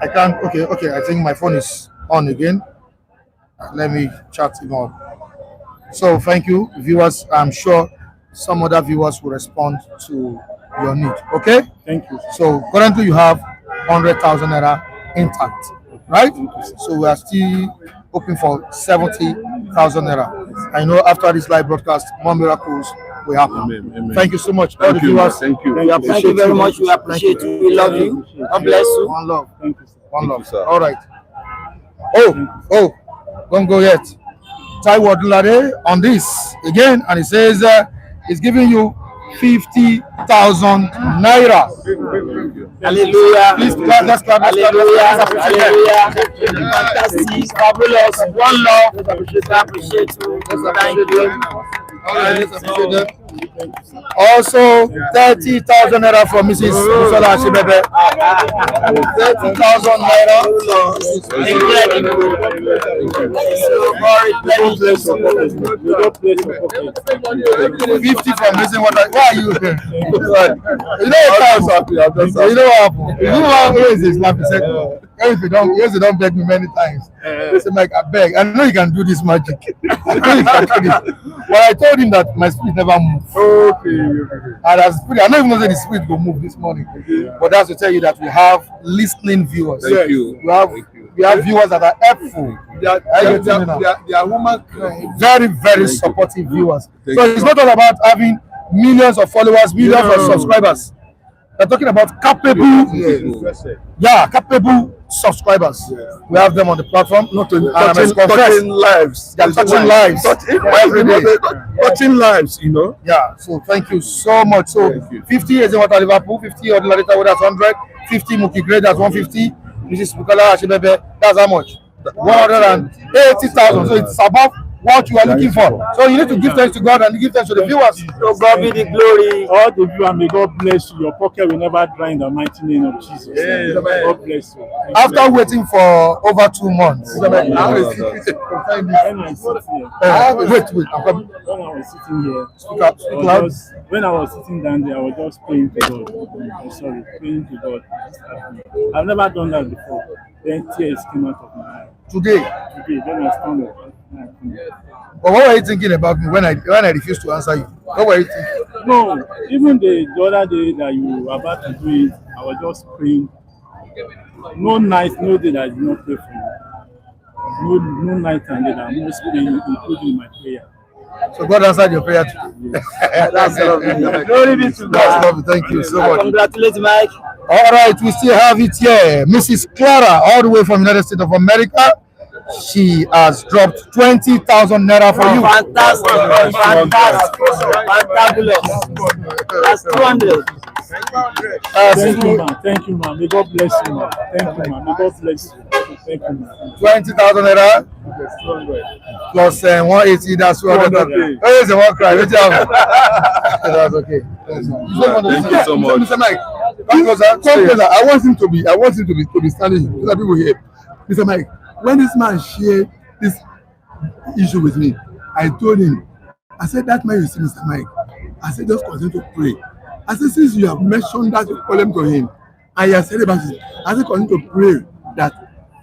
I can't. Okay. I think my phone is on again. Let me chat him on. So thank you, viewers. I'm sure some other viewers will respond to your need. Okay. Thank you. So currently you have 100,000 naira intact, right? So we are still hoping for 70,000 naira. I know after this live broadcast, more miracles will happen. Amen. Thank you so much, all Thank the you. viewers. Thank you. Thank you very much. We appreciate you. We love you. God bless you. One love. Thank you, sir. One Thank love. you, sir. All right. Don't go yet. Taiwo Odunlade on this again, and he says he's giving you 50,000 naira. Hallelujah. Please clap. Let's clap. Hallelujah. Hallelujah. Fantastic. Fabulous. One love. Appreciate you. Thank you. All right, let's appreciate them. Also, 30,000 naira from Mrs. Busola Ashibebe. 30,000 naira. God bless you. God bless you. 50 from Missing Water. Why are you here? You know what happened? You know what happened? You know how is this? Like I said, If you don't beg me many times. Say, Mike, I beg. I know you can do this magic. I know you can do this. But I told him that my spirit never moves. Okay. And as spirit, I don't even know that the spirit will move this morning. But that's to tell you that we have listening viewers. Thank you. We have viewers that are helpful. They are woman kind. Very, very supportive viewers. So it's not all about having millions of followers, millions of subscribers. We're talking about capable, capable subscribers. We have them on the platform. Not to touching lives. They're touching lives. Every day. Touching lives, you know. Yeah. So thank you so much. So 50 years in Water Liverpool, 50 Ordinary Tower, that's 100, 50 Muki Grade, that's 150. Mrs. Bukola Ashibebe, that's how much? 180,000. So it's above what you are looking for. So you need to give thanks to God and give thanks to the viewers. So God be the glory. All the viewers, may God bless you. Your pocket will never dry in the mighty name of Jesus. God bless you. After waiting for over 2 months. When I was sitting here, when I was sitting down there, I was just praying to God. Praying to God. I've never done that before. Then tears came out of my eyes. Today, then I stand up. But what were you thinking about me when I refused to answer you? What were you thinking? No, even the other day that you were about to do it, I was just praying. No night, no day that I did not pray for you. No night and day that I'm always praying, including my prayer. So God answered your prayer today. That's lovely. Glory be to God. That's lovely. Thank you so much. Congratulate Mike. All right, we still have it here. Mrs. Clara, all the way from United States of America. She has dropped 20,000 naira for you. Fantastic. That's 200. Thank you, man. May God bless you, man. Thank you, man. May God bless you. Thank you, man. 20,000 naira plus 180. That's 200. Oh, it's a one cry. That's okay. Thank you so much. Mr. Mike, I want him to be standing so that people hear. Mr. Mike, when this man shared this issue with me, I told him, I said, that man you see, Mr. Mike. I said, just continue to pray. I said, since you have mentioned that problem to him, and he has said about it, I said, continue to pray that.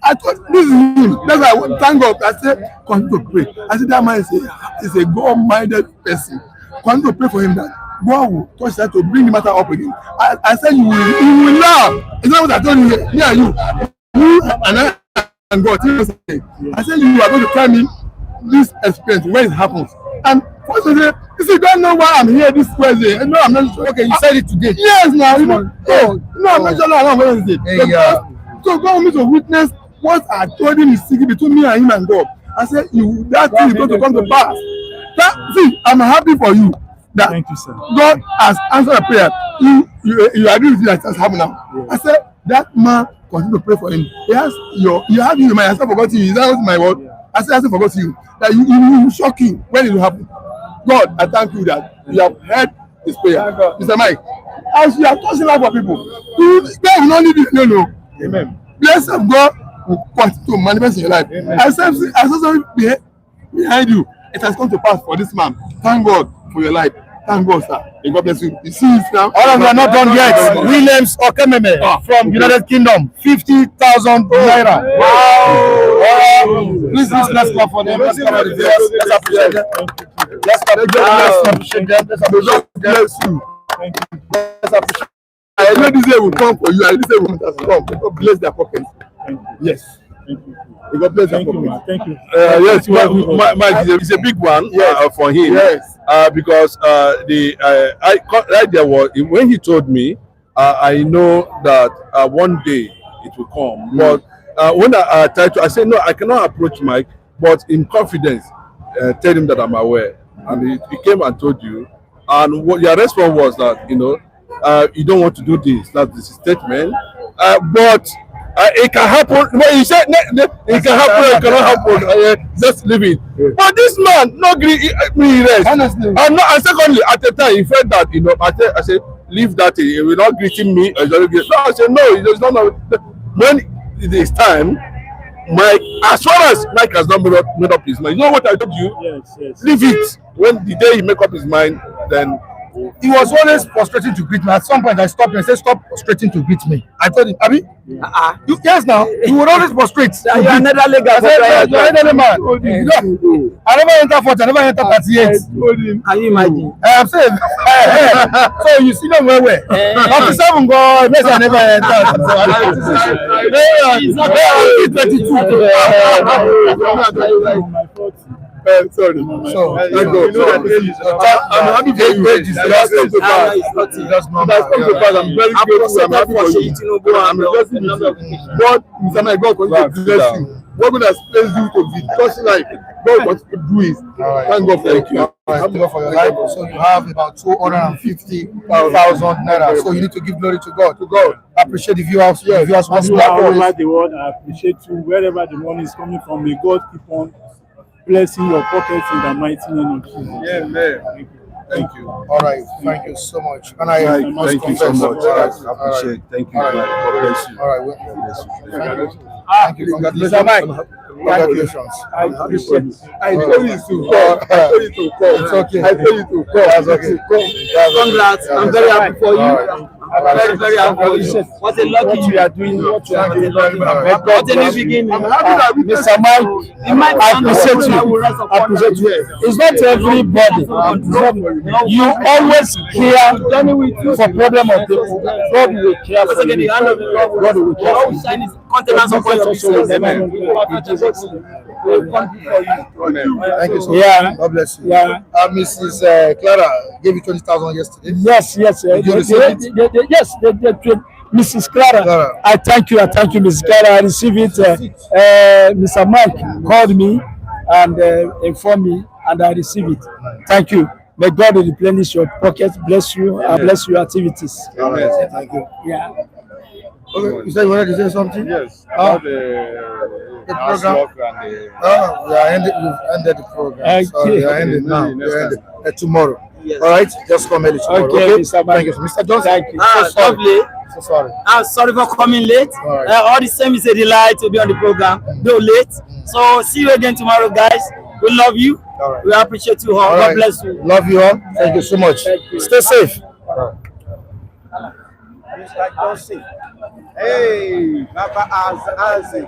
I thought, this is him. That's why I would thank God. I said, continue to pray. I said, that man is a God-minded person. Continue to pray for him that God will touch that to bring the matter up again. I said, you will laugh. It's not what I told you here. Me and you and I. And God, I said you are going to tell me this experience when it happens. And first of all, you don't know why I'm here this Wednesday. No, I'm not sure. Okay, you said it today. Yes, now you know. I'm not sure on Wednesday. So God want me to witness what I told him is secret between me and him and God. I said that thing is going to come to pass. See, I'm happy for you. That thank you, sir. God has answered a prayer. You agree with me that has happened now. Yeah. I said that man. Continue to pray for him. You have you in mind. I said, forgot you. Is that my word? Yeah. I said, forgot you. That you will shock you when it will happen. God, I thank you that you have heard his prayer. Mr. Mike, as you are touching life for people, God will not leave you alone. Amen. Blessing of God will continue to manifest in your life. Amen. I saw something behind you. It has come to pass for this man. Thank God for your life. Thank God, sir. May God bless you. You see it now. All of them are not done yet. Williams Okememe from United Kingdom, 50,000 naira. Wow! Please, let's clap for them. Let's clap for the viewers. Let's appreciate them. Let's appreciate them. Let's bless you. Let's appreciate. I know this day will come for you. I know this day will come. God bless their pockets. Yes. Thank you. God bless Thank you. Thank you. Yes, Mike, it's a big one for him. Yes. Because right there was when he told me, I know that one day it will come. But when I tried to, I said no, I cannot approach Mike, but in confidence, tell him that I'm aware. And he came and told you, and what your response was that you don't want to do this. That's the statement. But it can happen. Well, he said it can happen. It cannot happen. Just leave it. Yeah. But this man not agree me rest. Honestly. And secondly, at the time he felt that I said leave that. He will not greeting me. No, I said no. It's not. When it is time, Mike, as far as Mike has not made up his mind, you know what I told you? Yes. Leave it. When the day he make up his mind, then he was always frustrating to greet me. At some point, I stopped and I said, "Stop frustrating to greet me." I told him, "Abi, yes, now he would always frustrate." You are another legal. I said, "You're another man." You know, I never enter 40, I never enter 38. Can you imagine? I'm saying, so you see them well. 47 go, next I never enter. He's not 22. Sorry. So, I'm happy for you. That's come to pass. I'm very grateful. I'm happy for you. I'm rejoicing with you. God, Mr. Mike, God continue to bless you. God will place you to be just like God wants to do it. Thank God for you. Thank God for your life. So you have about 250,000 naira. So you need to give glory to God. I appreciate the viewers. All over the world, I appreciate you. Wherever the money is coming from, may God keep on blessing your pockets in the mighty name of Jesus. Yeah, man. Thank you. All right. Thank you so much. And I Thank you so much. I appreciate it. Thank you. God bless you. All right. God bless you. Thank you. Congratulations. Congratulations. I told you to call. It's okay. I told you to call. That's okay. Congrats. I'm very happy for you. I'm very, very happy for you. What a lucky you are doing. What a new beginning. I'm happy that we Mr. Mike, I appreciate you. I appreciate you. It's not everybody. You always care for problem of people. God will care for you. God will care for you. Containers of your business. Amen. Thank you so much. Yeah. God bless you. Yeah. Mrs. Clara gave you 20,000 yesterday. Yes. Yes. Mrs. Clara, I thank you, Mrs. Clara. I received it. Mr. Mike called me and informed me, and I received it. Thank you. May God replenish your pockets, bless you, and bless your activities. Amen. Thank you. Yeah. Okay, you said you wanted to say something? Yes. About the program. We've ended the program. So we are ending now. We are ending tomorrow. Yes. All right, just come early tomorrow. Okay, Mr. Mike. Thank you, Mr. Johnson. Thank you. Lovely. So sorry. Sorry for coming late. All the same, is a delight to be on the program. Though late. So see you again tomorrow, guys. We love you. All right. We appreciate you all. God bless you. Love you all. Thank you so much. Stay safe. Hey, Papa Azzy.